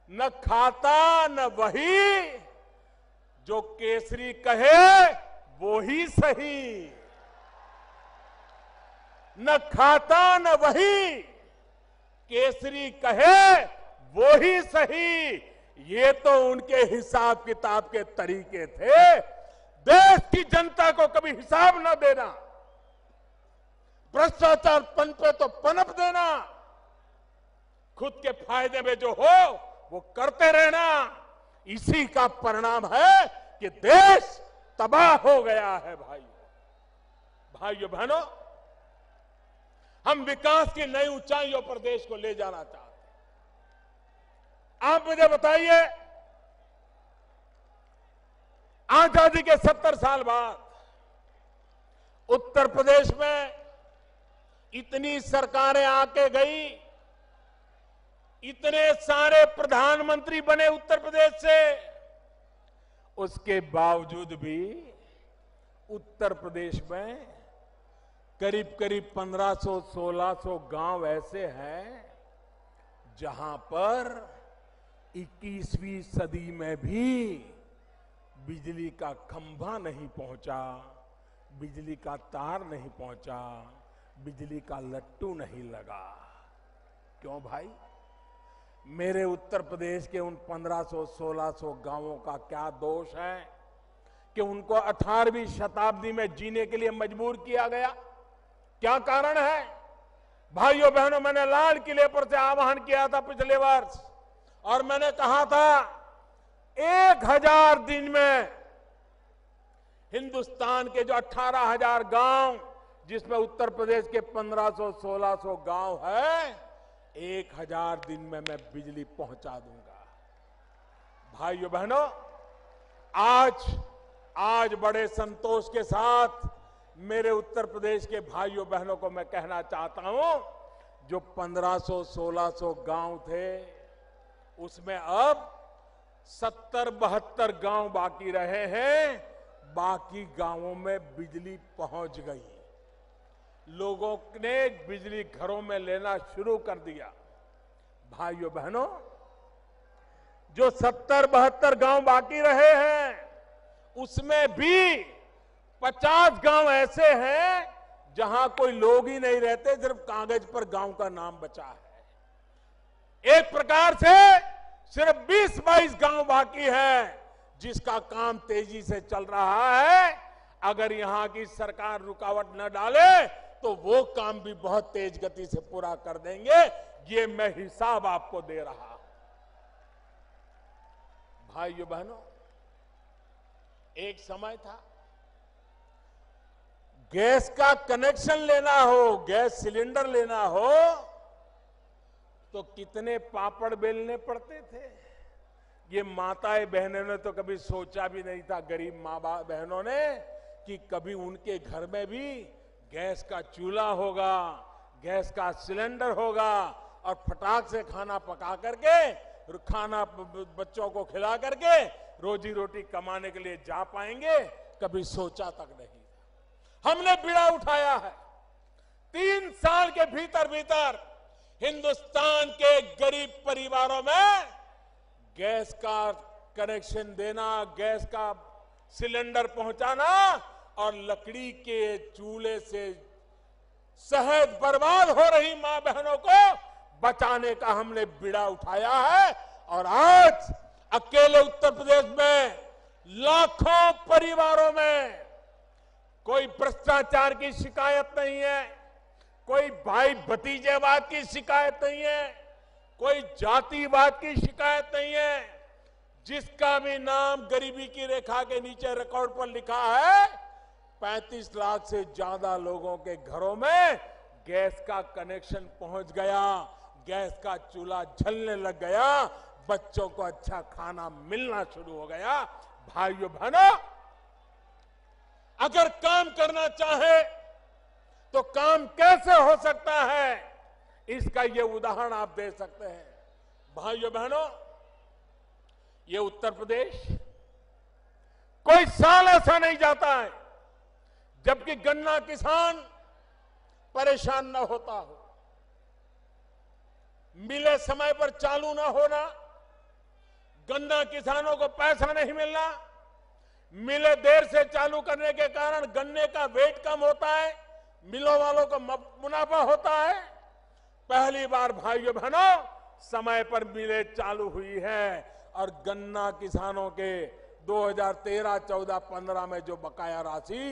न खाता न वही, जो केसरी कहे वो ही सही। न खाता न वही, केसरी कहे वो ही सही। ये तो उनके हिसाब किताब के तरीके थे। देश की जनता को कभी हिसाब न देना, भ्रष्टाचार पनपे तो पनप देना, खुद के फायदे में जो हो वो करते रहना, इसी का परिणाम है कि देश तबाह हो गया है। भाइयों बहनों, हम विकास की नई ऊंचाइयों पर देश को ले जाना चाहते हैं। आप मुझे बताइए, आजादी के 70 साल बाद उत्तर प्रदेश में इतनी सरकारें आके गई, इतने सारे प्रधानमंत्री बने उत्तर प्रदेश से, उसके बावजूद भी उत्तर प्रदेश में करीब करीब 1500-1600 गांव ऐसे हैं जहां पर 21वीं सदी में भी बिजली का खंभा नहीं पहुंचा, बिजली का तार नहीं पहुंचा, बिजली का लट्टू नहीं लगा। क्यों भाई? मेरे उत्तर प्रदेश के उन 1500-1600 गांवों का क्या दोष है कि उनको 18वीं शताब्दी में जीने के लिए मजबूर किया गया? क्या कारण है? भाइयों बहनों, मैंने लाल किले पर से आह्वान किया था पिछले वर्ष, और मैंने कहा था 1000 दिन में हिंदुस्तान के जो 18,000 गांव, जिसमें उत्तर प्रदेश के 1500-1600 गांव है, 1000 दिन में मैं बिजली पहुंचा दूंगा। भाइयों बहनों, आज बड़े संतोष के साथ मेरे उत्तर प्रदेश के भाइयों बहनों को मैं कहना चाहता हूं, जो 1500-1600 गांव थे, उसमें अब 70-72 गांव बाकी रहे हैं। बाकी गांवों में बिजली पहुंच गई, लोगों ने बिजली घरों में लेना शुरू कर दिया। भाइयों बहनों, जो 70-72 गांव बाकी रहे हैं, उसमें भी 50 गांव ऐसे हैं जहां कोई लोग ही नहीं रहते, सिर्फ कागज पर गांव का नाम बचा है। एक प्रकार से सिर्फ 20-22 गांव बाकी है जिसका काम तेजी से चल रहा है। अगर यहां की सरकार रुकावट न डाले तो वो काम भी बहुत तेज गति से पूरा कर देंगे। ये मैं हिसाब आपको दे रहा हूं। भाइयों बहनों, एक समय था गैस का कनेक्शन लेना हो, गैस सिलेंडर लेना हो, तो कितने पापड़ बेलने पड़ते थे। ये माताएं बहनों ने तो कभी सोचा भी नहीं था, गरीब माँ बहनों ने, कि कभी उनके घर में भी गैस का चूल्हा होगा, गैस का सिलेंडर होगा, और फटाक से खाना पका करके, खाना बच्चों को खिला करके रोजी रोटी कमाने के लिए जा पाएंगे। कभी सोचा तक नहीं। हमने बीड़ा उठाया है। 3 साल के भीतर भीतर हिंदुस्तान के गरीब परिवारों में गैस का कनेक्शन देना, गैस का सिलेंडर पहुंचाना, और लकड़ी के चूल्हे से सहज बर्बाद हो रही मां बहनों को बचाने का हमने बीड़ा उठाया है। और आज अकेले उत्तर प्रदेश में लाखों परिवारों में कोई भ्रष्टाचार की शिकायत नहीं है, कोई भाई भतीजेवाद की शिकायत नहीं है, कोई जातिवाद की शिकायत नहीं है। जिसका भी नाम गरीबी की रेखा के नीचे रिकॉर्ड पर लिखा है, 35 लाख से ज्यादा लोगों के घरों में गैस का कनेक्शन पहुंच गया, गैस का चूल्हा जलने लग गया, बच्चों को अच्छा खाना मिलना शुरू हो गया। भाइयों बहनों, अगर काम करना चाहे तो काम कैसे हो सकता है, इसका ये उदाहरण आप दे सकते हैं। भाइयों बहनों, ये उत्तर प्रदेश, कोई साल ऐसा नहीं जाता है जबकि गन्ना किसान परेशान न होता हो। मिले समय पर चालू न होना, गन्ना किसानों को पैसा नहीं मिलना, मिले देर से चालू करने के कारण गन्ने का वेट कम होता है, मिलों वालों को मुनाफा होता है। पहली बार भाइयों बहनों समय पर मिलें चालू हुई है और गन्ना किसानों के 2013, 14, 15 में जो बकाया राशि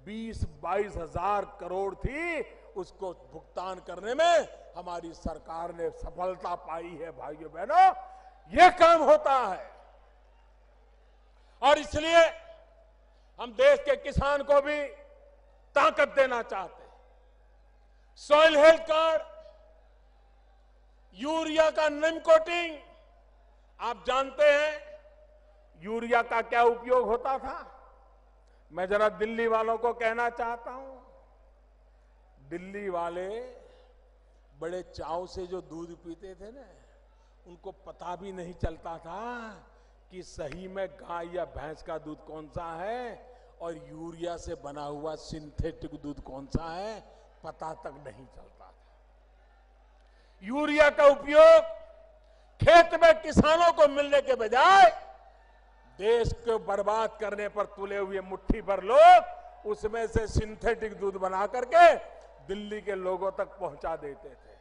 20-22 हजार करोड़ थी, उसको भुगतान करने में हमारी सरकार ने सफलता पाई है। भाइयों बहनों, यह काम होता है और इसलिए हम देश के किसान को भी ताकत देना चाहते हैं। सॉइल हेल्थ कार्ड, यूरिया का निम कोटिंग, आप जानते हैं यूरिया का क्या उपयोग होता था। मैं जरा दिल्ली वालों को कहना चाहता हूं, दिल्ली वाले बड़े चाव से जो दूध पीते थे ना, उनको पता भी नहीं चलता था कि सही में गाय या भैंस का दूध कौन सा है और यूरिया से बना हुआ सिंथेटिक दूध कौन सा है, पता तक नहीं चलता था। यूरिया का उपयोग खेत में किसानों को मिलने के बजाय देश को बर्बाद करने पर तुले हुए मुट्ठी भर लोग उसमें से सिंथेटिक दूध बना करके दिल्ली के लोगों तक पहुंचा देते थे।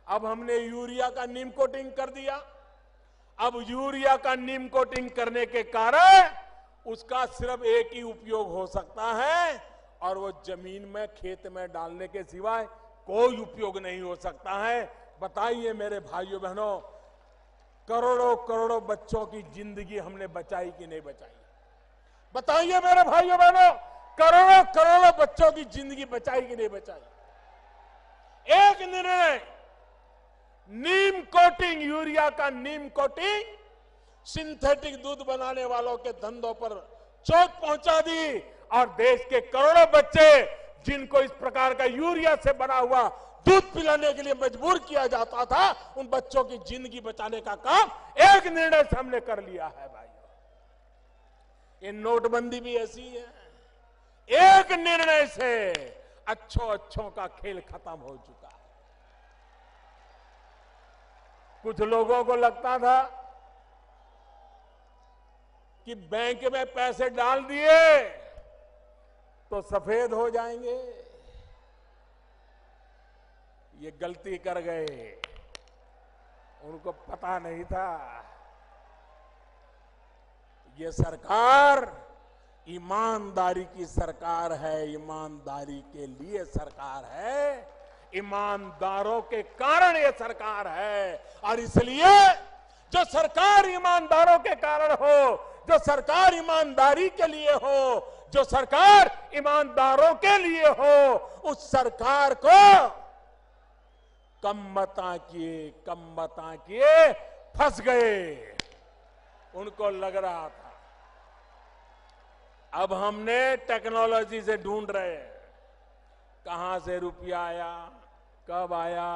अब हमने यूरिया का नीम कोटिंग कर दिया। अब यूरिया का नीम कोटिंग करने के कारण उसका सिर्फ एक ही उपयोग हो सकता है और वो जमीन में, खेत में डालने के सिवाय कोई उपयोग नहीं हो सकता है। बताइए मेरे भाइयों बहनों, करोड़ों करोड़ों बच्चों की जिंदगी हमने बचाई कि नहीं बचाई? बताइए मेरे भाइयों बहनों, करोड़ों करोड़ों बच्चों की जिंदगी बचाई कि नहीं बचाई? एक निर्णय, नीम कोटिंग, यूरिया का नीम कोटिंग सिंथेटिक दूध बनाने वालों के धंधों पर चोट पहुंचा दी और देश के करोड़ों बच्चे जिनको इस प्रकार का यूरिया से बना हुआ दूध पिलाने के लिए मजबूर किया जाता था, उन बच्चों की जिंदगी बचाने का काम एक निर्णय से हमने कर लिया है। भाइयों, ये नोटबंदी भी ऐसी है, एक निर्णय से अच्छों का खेल खत्म हो चुका है। कुछ लोगों को लगता था कि बैंक में पैसे डाल दिए तो सफेद हो जाएंगे। ये गलती कर गए, उनको पता नहीं था ये सरकार ईमानदारी की सरकार है, ईमानदारी के लिए सरकार है, ईमानदारों के कारण ये सरकार है। और इसलिए जो सरकार ईमानदारों के कारण हो, जो सरकार ईमानदारी के लिए हो, जो सरकार ईमानदारों के लिए हो, उस सरकार को कम मता किए फंस गए। उनको लग रहा था अब हमने टेक्नोलॉजी से ढूंढ रहे हैं कहां से रुपया आया, कब आया,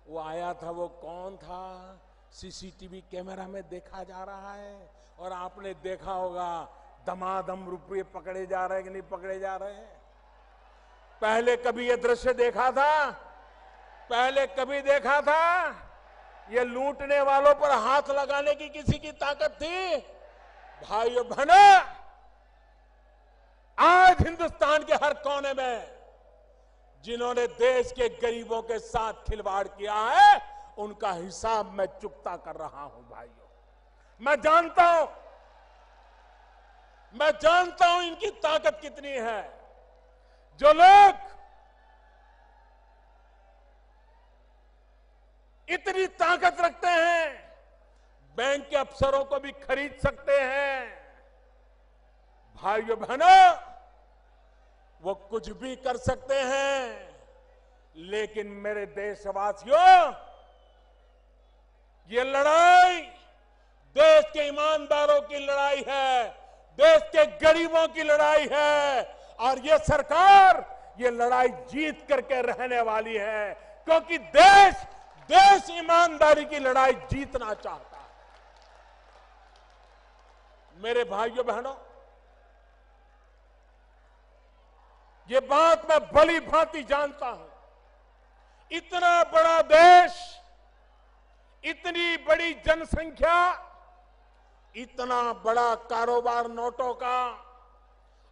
वो आया था वो कौन था, सीसीटीवी कैमरा में देखा जा रहा है। और आपने देखा होगा दमादम रुपये पकड़े जा रहे हैं कि नहीं पकड़े जा रहे हैं। पहले कभी ये दृश्य देखा था? पहले कभी देखा था ये लूटने वालों पर हाथ लगाने की किसी की ताकत थी? भाइयों बहनों, आज हिंदुस्तान के हर कोने में जिन्होंने देश के गरीबों के साथ खिलवाड़ किया है, उनका हिसाब मैं चुकता कर रहा हूं। भाइयों, मैं जानता हूं इनकी ताकत कितनी है। जो लोग इतनी ताकत रखते हैं, बैंक के अफसरों को भी खरीद सकते हैं। भाइयों बहनों, वो कुछ भी कर सकते हैं, लेकिन मेरे देशवासियों, ये लड़ाई देश के ईमानदारों की लड़ाई है, देश के गरीबों की लड़ाई है, और ये सरकार ये लड़ाई जीत करके रहने वाली है, क्योंकि देश ईमानदारी की लड़ाई जीतना चाहता है। मेरे भाइयों बहनों, ये बात मैं भली भांति जानता हूं। इतना बड़ा देश, इतनी बड़ी जनसंख्या, इतना बड़ा कारोबार नोटों का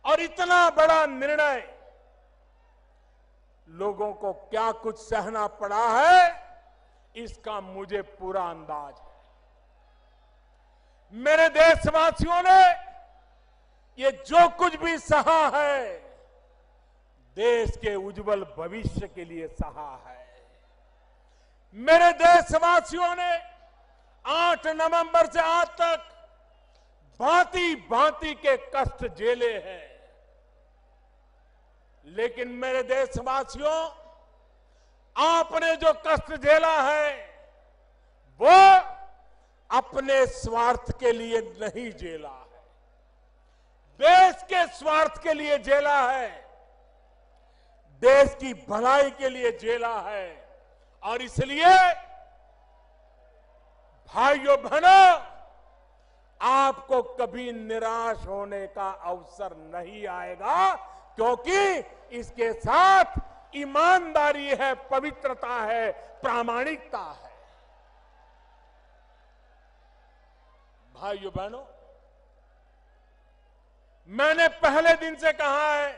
और इतना बड़ा निर्णय, लोगों को क्या कुछ सहना पड़ा है, इसका मुझे पूरा अंदाज है। मेरे देशवासियों ने ये जो कुछ भी सहा है, देश के उज्जवल भविष्य के लिए सहा है। मेरे देशवासियों ने 8 नवंबर से आज तक भांति भांति के कष्ट झेले हैं, लेकिन मेरे देशवासियों, आपने जो कष्ट झेला है वो अपने स्वार्थ के लिए नहीं झेला है, देश के स्वार्थ के लिए झेला है, देश की भलाई के लिए झेला है। और इसलिए भाइयों बहनों, आपको कभी निराश होने का अवसर नहीं आएगा, क्योंकि इसके साथ ईमानदारी है, पवित्रता है, प्रामाणिकता है। भाइयों बहनों, मैंने पहले दिन से कहा है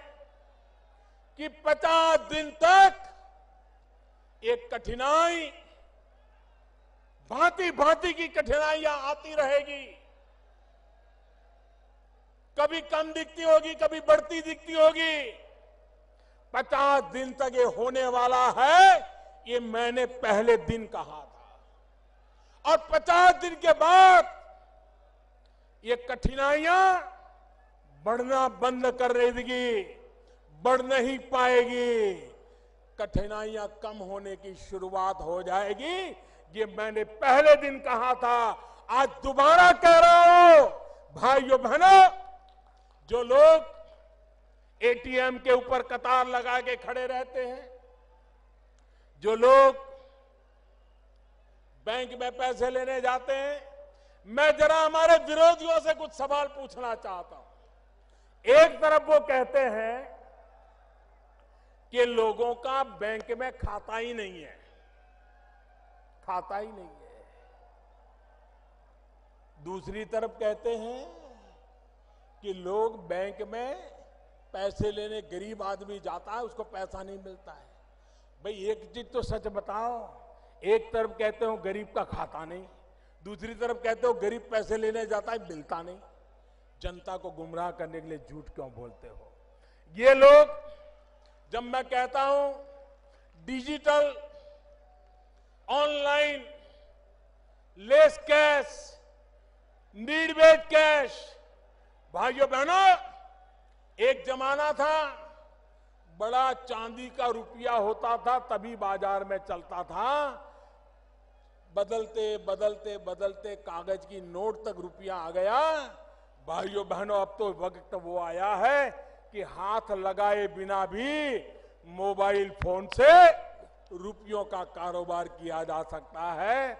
कि 50 दिन तक एक कठिनाई, भांति भांति की कठिनाइयां आती रहेगी, कभी कम दिखती होगी, कभी बढ़ती दिखती होगी। 50 दिन तक ये होने वाला है, ये मैंने पहले दिन कहा था। और 50 दिन के बाद ये कठिनाइयां बढ़ना बंद कर देगी, बढ़ नहीं पाएगी, कठिनाइयां कम होने की शुरुआत हो जाएगी। ये मैंने पहले दिन कहा था, आज दोबारा कह रहा हूं। भाइयों बहनों, जो लोग एटीएम के ऊपर कतार लगा के खड़े रहते हैं, जो लोग बैंक में पैसे लेने जाते हैं, मैं जरा हमारे विरोधियों से कुछ सवाल पूछना चाहता हूं। एक तरफ वो कहते हैं कि लोगों का बैंक में खाता ही नहीं है, खाता ही नहीं है। दूसरी तरफ कहते हैं कि लोग बैंक में पैसे लेने, गरीब आदमी जाता है, उसको पैसा नहीं मिलता है। भाई एक चीज तो सच बताओ, एक तरफ कहते हो गरीब का खाता नहीं, दूसरी तरफ कहते हो गरीब पैसे लेने जाता है, मिलता नहीं। जनता को गुमराह करने के लिए झूठ क्यों बोलते हो? ये लोग, जब मैं कहता हूं digital, online, less cash, need based cash, भाइयों बहनों, एक जमाना था बड़ा चांदी का रुपया होता था तभी बाजार में चलता था। बदलते बदलते बदलते कागज की नोट तक रुपया आ गया। भाइयों बहनों, अब तो वक्त वो आया है कि हाथ लगाए बिना भी मोबाइल फोन से रुपयों का कारोबार किया जा सकता है।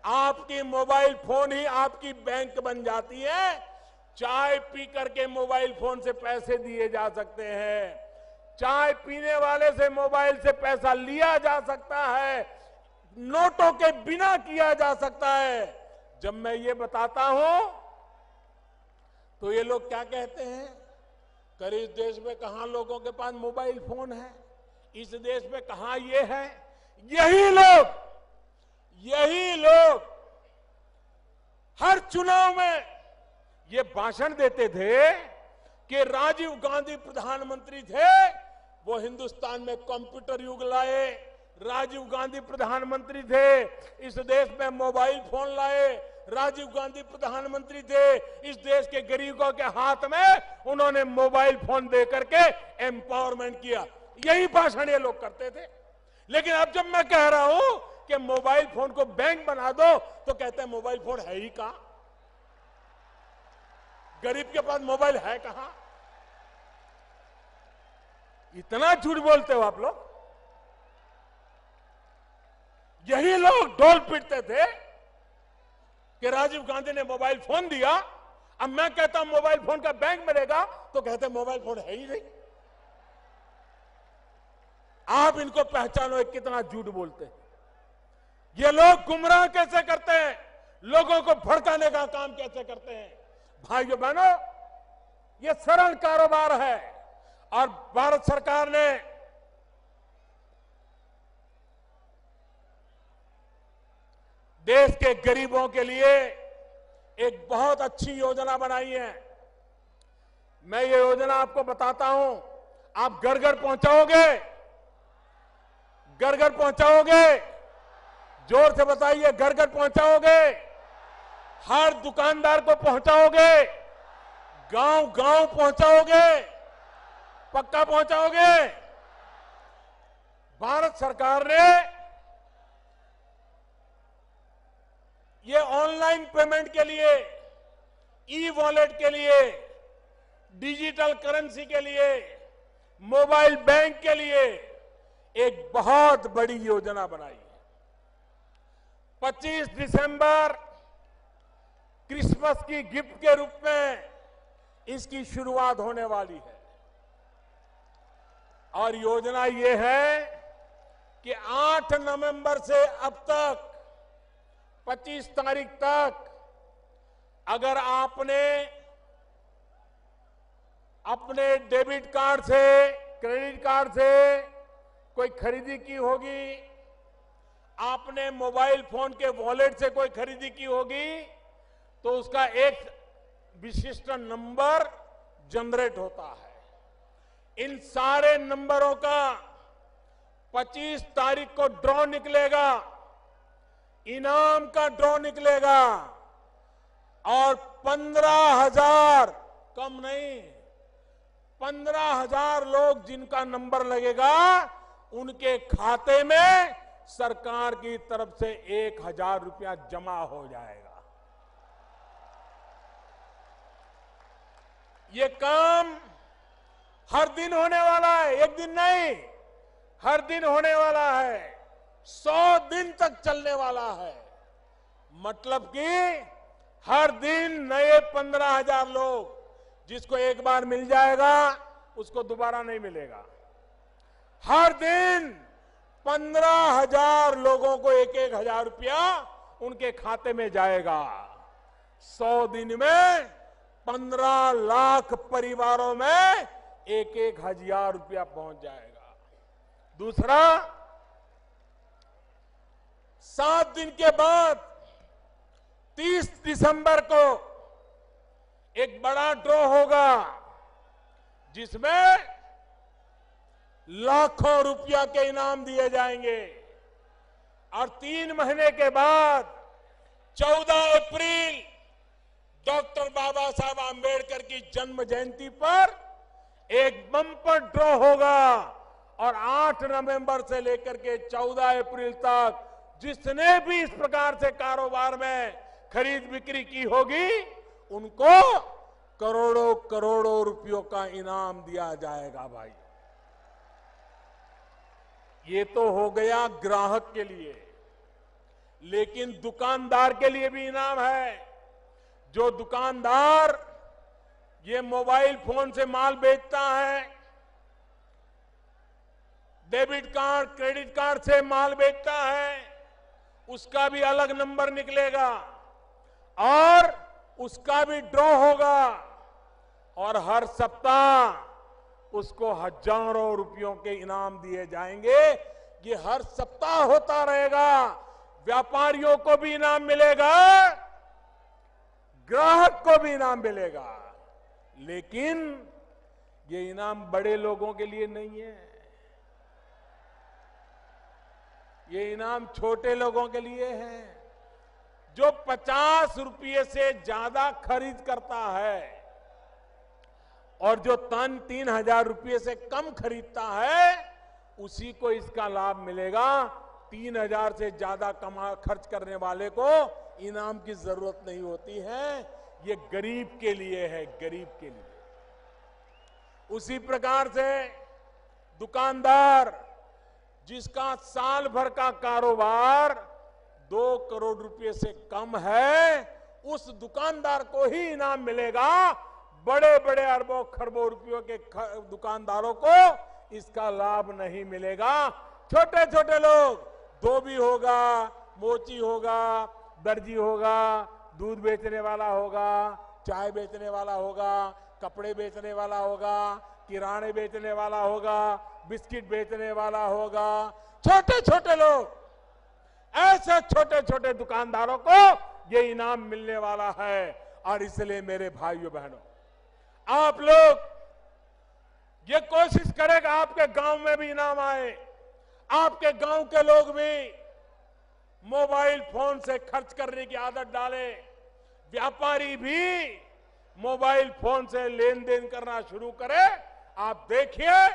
आपकी मोबाइल फोन ही आपकी बैंक बन जाती है। चाय पी करके मोबाइल फोन से पैसे दिए जा सकते हैं, चाय पीने वाले से मोबाइल से पैसा लिया जा सकता है, नोटों के बिना किया जा सकता है। जब मैं ये बताता हूं तो ये लोग क्या कहते हैं, कर इस देश में कहां लोगों के पास मोबाइल फोन है, इस देश में कहां ये है। यही लोग हर चुनाव में ये भाषण देते थे कि राजीव गांधी प्रधानमंत्री थे, वो हिंदुस्तान में कंप्यूटर युग लाए, राजीव गांधी प्रधानमंत्री थे, इस देश में मोबाइल फोन लाए, राजीव गांधी प्रधानमंत्री थे, इस देश के गरीबों के हाथ में उन्होंने मोबाइल फोन दे करके एम्पावरमेंट किया। यही भाषण ये लोग करते थे। लेकिन अब जब मैं कह रहा हूं कि मोबाइल फोन को बैंक बना दो तो कहते हैं मोबाइल फोन है ही कहां, गरीब के पास मोबाइल है कहां। इतना झूठ बोलते हो आप लोग। यही लोग ढोल पीटते थे कि राजीव गांधी ने मोबाइल फोन दिया, अब मैं कहता हूं मोबाइल फोन का बैंक मिलेगा तो कहते मोबाइल फोन है ही नहीं। आप इनको पहचानो कितना झूठ बोलते हैं। ये लोग गुमराह कैसे करते हैं, लोगों को भड़काने का काम कैसे करते हैं। भाइयों बहनों, ये सरल कारोबार है और भारत सरकार ने देश के गरीबों के लिए एक बहुत अच्छी योजना बनाई है। मैं ये योजना आपको बताता हूं, आप घर घर पहुंचाओगे, घर घर पहुंचाओगे, जोर से बताइए, घर घर पहुंचाओगे, हर दुकानदार को पहुंचाओगे, गांव गांव पहुंचाओगे, पक्का पहुंचाओगे। भारत सरकार ने ये ऑनलाइन पेमेंट के लिए, ई वॉलेट के लिए, डिजिटल करेंसी के लिए, मोबाइल बैंक के लिए एक बहुत बड़ी योजना बनाई है। 25 दिसंबर क्रिसमस की गिफ्ट के रूप में इसकी शुरुआत होने वाली है। और योजना ये है कि 8 नवंबर से अब तक 25 तारीख तक अगर आपने अपने डेबिट कार्ड से, क्रेडिट कार्ड से कोई खरीदी की होगी, आपने मोबाइल फोन के वॉलेट से कोई खरीदी की होगी, तो उसका एक विशिष्ट नंबर जनरेट होता है। इन सारे नंबरों का 25 तारीख को ड्रॉ निकलेगा, इनाम का ड्रॉ निकलेगा और 15,000, कम नहीं, 15,000 लोग जिनका नंबर लगेगा उनके खाते में सरकार की तरफ से 1,000 रुपया जमा हो जाएगा। ये काम हर दिन होने वाला है, एक दिन नहीं, हर दिन होने वाला है, 100 दिन तक चलने वाला है। मतलब कि हर दिन नए 15,000 लोग, जिसको एक बार मिल जाएगा उसको दोबारा नहीं मिलेगा। हर दिन 15,000 लोगों को 1,000 रुपया उनके खाते में जाएगा। 100 दिन में 15 लाख परिवारों में 1,000 रुपया पहुंच जाएगा। दूसरा, 7 दिन के बाद 30 दिसंबर को एक बड़ा ड्रॉ होगा जिसमें लाखों रुपया के इनाम दिए जाएंगे। और 3 महीने के बाद 14 अप्रैल डॉक्टर बाबा साहब आंबेडकर की जन्म जयंती पर एक बम्पर ड्रॉ होगा और 8 नवंबर से लेकर के 14 अप्रैल तक जिसने भी इस प्रकार से कारोबार में खरीद बिक्री की होगी उनको करोड़ों करोड़ों रुपयों का इनाम दिया जाएगा। भाई, ये तो हो गया ग्राहक के लिए, लेकिन दुकानदार के लिए भी इनाम है। जो दुकानदार ये मोबाइल फोन से माल बेचता है, डेबिट कार्ड, क्रेडिट कार्ड से माल बेचता है, उसका भी अलग नंबर निकलेगा और उसका भी ड्रॉ होगा और हर सप्ताह उसको हजारों रुपयों के इनाम दिए जाएंगे। ये हर सप्ताह होता रहेगा। व्यापारियों को भी इनाम मिलेगा, ग्राहक को भी इनाम मिलेगा, लेकिन ये इनाम बड़े लोगों के लिए नहीं है, ये इनाम छोटे लोगों के लिए है। जो 50 रुपये से ज्यादा खरीद करता है और जो 3,000 रुपये से कम खरीदता है उसी को इसका लाभ मिलेगा। 3,000 से ज्यादा खर्च करने वाले को इनाम की जरूरत नहीं होती है। ये गरीब के लिए है, गरीब के लिए। उसी प्रकार से दुकानदार जिसका साल भर का कारोबार 2 करोड़ रुपए से कम है, उस दुकानदार को ही इनाम मिलेगा। बड़े बड़े अरबों खरबों रुपयों के दुकानदारों को इसका लाभ नहीं मिलेगा। छोटे छोटे लोग, धोबी होगा, मोची होगा, दर्जी होगा, दूध बेचने वाला होगा, चाय बेचने वाला होगा, कपड़े बेचने वाला होगा, किराने बेचने वाला होगा, बिस्किट बेचने वाला होगा, छोटे छोटे लोग, ऐसे छोटे छोटे दुकानदारों को ये इनाम मिलने वाला है। और इसलिए मेरे भाइयों बहनों, आप लोग ये कोशिश करेगा आपके गांव में भी इनाम आए, आपके गांव के लोग भी मोबाइल फोन से खर्च करने की आदत डालें, व्यापारी भी मोबाइल फोन से लेन देन करना शुरू करें। आप देखिए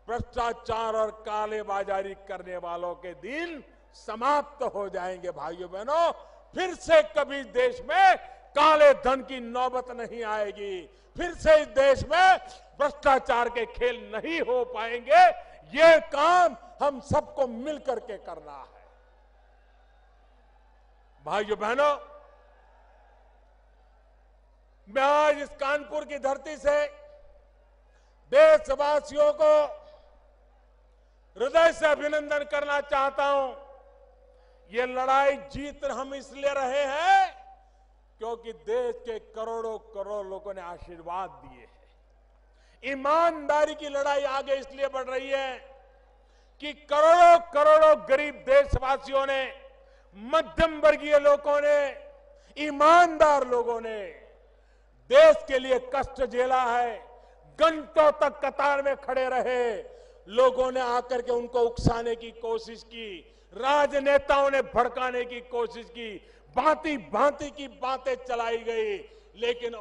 भ्रष्टाचार और कालेबाजारी करने वालों के दिन समाप्त हो जाएंगे। भाइयों बहनों, फिर से कभी देश में काले धन की नौबत नहीं आएगी, फिर से इस देश में भ्रष्टाचार के खेल नहीं हो पाएंगे। ये काम हम सबको मिलकर के करना है। भाइयों बहनों, मैं आज इस कानपुर की धरती से देशवासियों को हृदय से अभिनंदन करना चाहता हूं। ये लड़ाई जीत हम इसलिए रहे हैं क्योंकि देश के करोड़ों करोड़ लोगों ने आशीर्वाद दिए हैं। ईमानदारी की लड़ाई आगे इसलिए बढ़ रही है कि करोड़ों करोड़ों गरीब देशवासियों ने, मध्यम वर्गीय लोगों ने, ईमानदार लोगों ने देश के लिए कष्ट झेला है। घंटों तक कतार में खड़े रहे, लोगों ने आकर के उनको उकसाने की कोशिश की, राजनेताओं ने भड़काने की कोशिश की, भांति भांति की बातें चलाई गई, लेकिन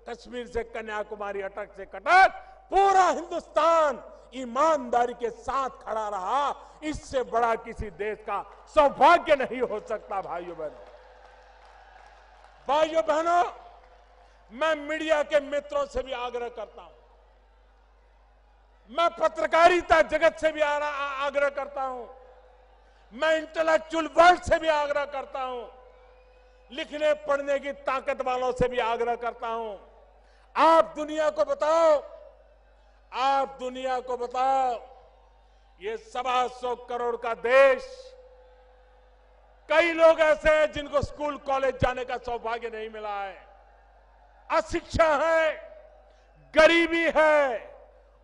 कश्मीर से कन्याकुमारी, अटक से कटक, पूरा हिंदुस्तान ईमानदारी के साथ खड़ा रहा। इससे बड़ा किसी देश का सौभाग्य नहीं हो सकता। भाइयों बहनों, भाइयों बहनों, मैं मीडिया के मित्रों से भी आग्रह करता हूं, मैं पत्रकारिता जगत से भी आग्रह करता हूं, मैं इंटेलेक्चुअल वर्ल्ड से भी आग्रह करता हूं, लिखने पढ़ने की ताकत वालों से भी आग्रह करता हूं। आप दुनिया को बताओ, आप दुनिया को बताओ, ये 125 करोड़ का देश, कई लोग ऐसे हैं जिनको स्कूल कॉलेज जाने का सौभाग्य नहीं मिला है, अशिक्षा है, गरीबी है,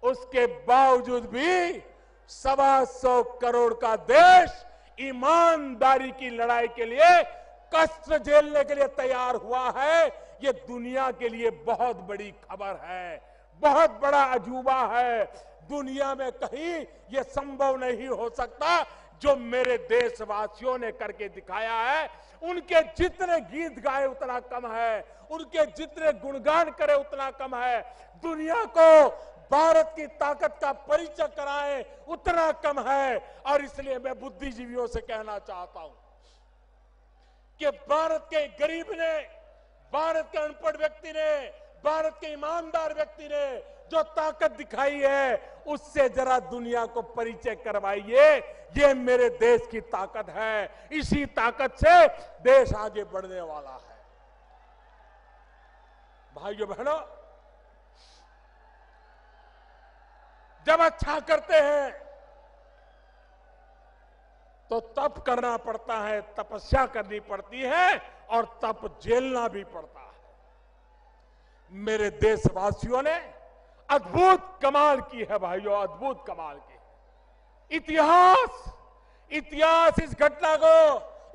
उसके बावजूद भी 125 करोड़ का देश ईमानदारी की लड़ाई के लिए, कष्ट झेलने के लिए तैयार हुआ है। ये दुनिया के लिए बहुत बड़ी खबर है, बहुत बड़ा अजूबा है। दुनिया में कहीं ये संभव नहीं हो सकता जो मेरे देशवासियों ने करके दिखाया है। उनके जितने गीत गाए उतना कम है, उनके जितने गुणगान करे उतना कम है। दुनिया को भारत की ताकत का परिचय कराए उतना कम है। और इसलिए मैं बुद्धिजीवियों से कहना चाहता हूं कि भारत के गरीब ने, भारत के अनपढ़ व्यक्ति ने, भारत के ईमानदार व्यक्ति ने जो ताकत दिखाई है, उससे जरा दुनिया को परिचय करवाइए। ये मेरे देश की ताकत है, इसी ताकत से देश आगे बढ़ने वाला है। भाइयों बहनों, जब अच्छा करते हैं तो तप करना पड़ता है, तपस्या करनी पड़ती है और तप झेलना भी पड़ता है। मेरे देशवासियों ने अद्भुत कमाल की है भाइयों, अद्भुत कमाल की। इतिहास इस घटना को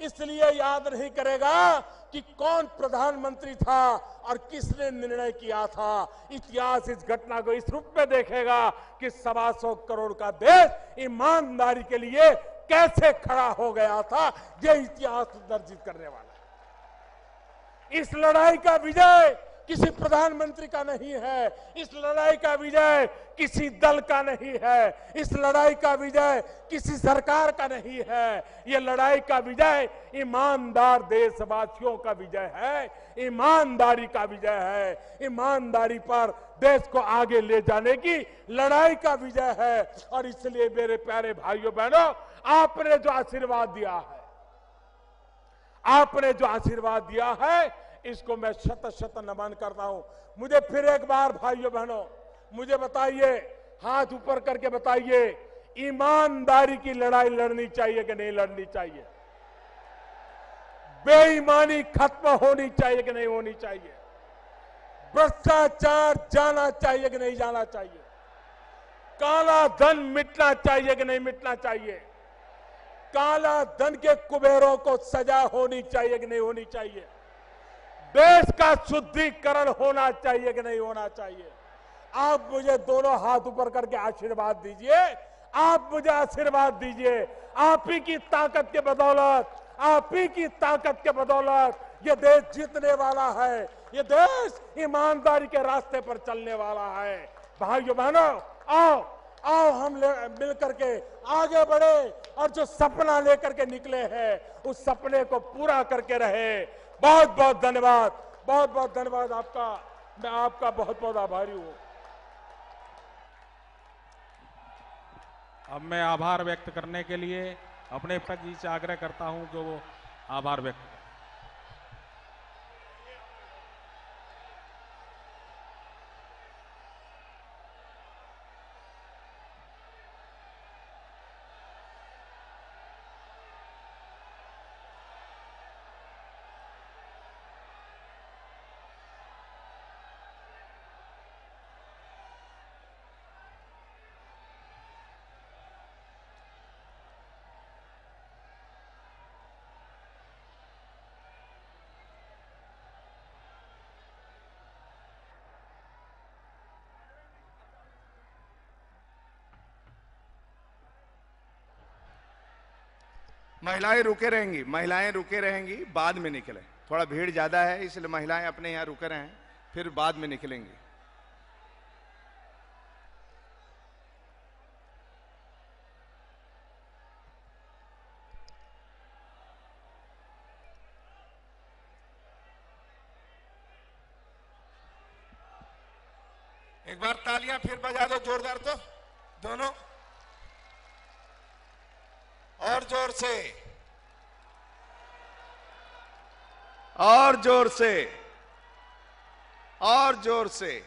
इसलिए याद नहीं करेगा कि कौन प्रधानमंत्री था और किसने निर्णय किया था। इतिहास इस घटना को इस रूप में देखेगा कि 125 करोड़ का देश ईमानदारी के लिए कैसे खड़ा हो गया था। यह इतिहास दर्जित करने वाला है। इस लड़ाई का विजय किसी प्रधानमंत्री का नहीं है। इस लड़ाई का विजय किसी दल का नहीं है। इस लड़ाई का विजय किसी सरकार का नहीं है। ये लड़ाई का विजय ईमानदार देशवासियों का विजय है, ईमानदारी का विजय है। ईमानदारी पर देश को आगे ले जाने की लड़ाई का विजय है। और इसलिए मेरे प्यारे भाइयों बहनों, आपने जो आशीर्वाद दिया है, आपने जो आशीर्वाद दिया है, इसको मैं शत शत नमन करता हूं। मुझे फिर एक बार भाइयों बहनों, मुझे बताइए, हाथ ऊपर करके बताइए, ईमानदारी की लड़ाई लड़नी चाहिए कि नहीं लड़नी चाहिए? बेईमानी खत्म होनी चाहिए कि नहीं होनी चाहिए? भ्रष्टाचार जाना चाहिए कि नहीं जाना चाहिए? काला धन मिटना चाहिए कि नहीं मिटना चाहिए? काला धन के कुबेरों को सजा होनी चाहिए कि नहीं होनी चाहिए? देश का शुद्धिकरण होना चाहिए कि नहीं होना चाहिए? आप मुझे दोनों हाथ ऊपर करके आशीर्वाद दीजिए, आप मुझे आशीर्वाद दीजिए। आप ही की ताकत के बदौलत, आप ही की ताकत के बदौलत ये देश जीतने वाला है। ये देश ईमानदारी के रास्ते पर चलने वाला है। भाइयों बहनों, आओ आओ हम मिल करके आगे बढ़े और जो सपना लेकर के निकले हैं उस सपने को पूरा करके रहे। बहुत बहुत धन्यवाद, बहुत बहुत धन्यवाद आपका। मैं आपका बहुत बहुत आभारी हूं। अब मैं आभार व्यक्त करने के लिए अपने पद जी से आग्रह करता हूं कि वो आभार व्यक्त करें। महिलाएं रुके रहेंगी, महिलाएं रुके रहेंगी, बाद में निकले। थोड़ा भीड़ ज्यादा है इसलिए महिलाएं अपने यहां रुके रहें, फिर बाद में निकलेंगी। एक बार तालियां फिर बजा दो जोरदार, तो दोनों और जोर से, और जोर से, और जोर से।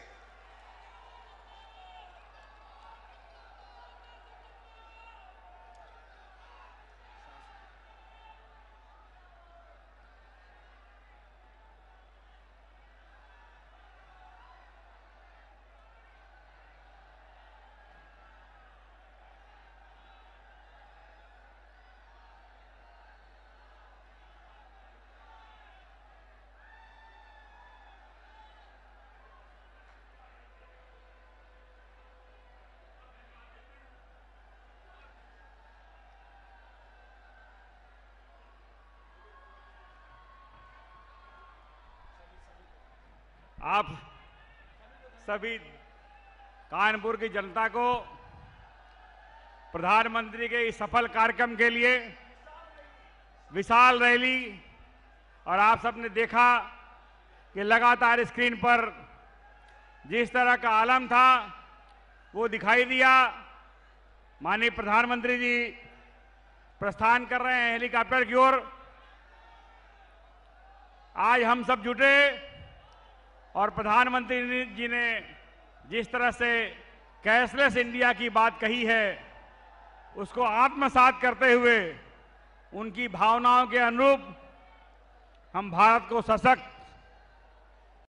आप सभी कानपुर की जनता को प्रधानमंत्री के इस सफल कार्यक्रम के लिए विशाल रैली, और आप सबने देखा कि लगातार स्क्रीन पर जिस तरह का आलम था वो दिखाई दिया। माननीय प्रधानमंत्री जी प्रस्थान कर रहे हैं हेलीकॉप्टर की ओर। आज हम सब जुटे और प्रधानमंत्री जी ने जिस तरह से कैशलेस इंडिया की बात कही है उसको आत्मसात करते हुए उनकी भावनाओं के अनुरूप हम भारत को सशक्त,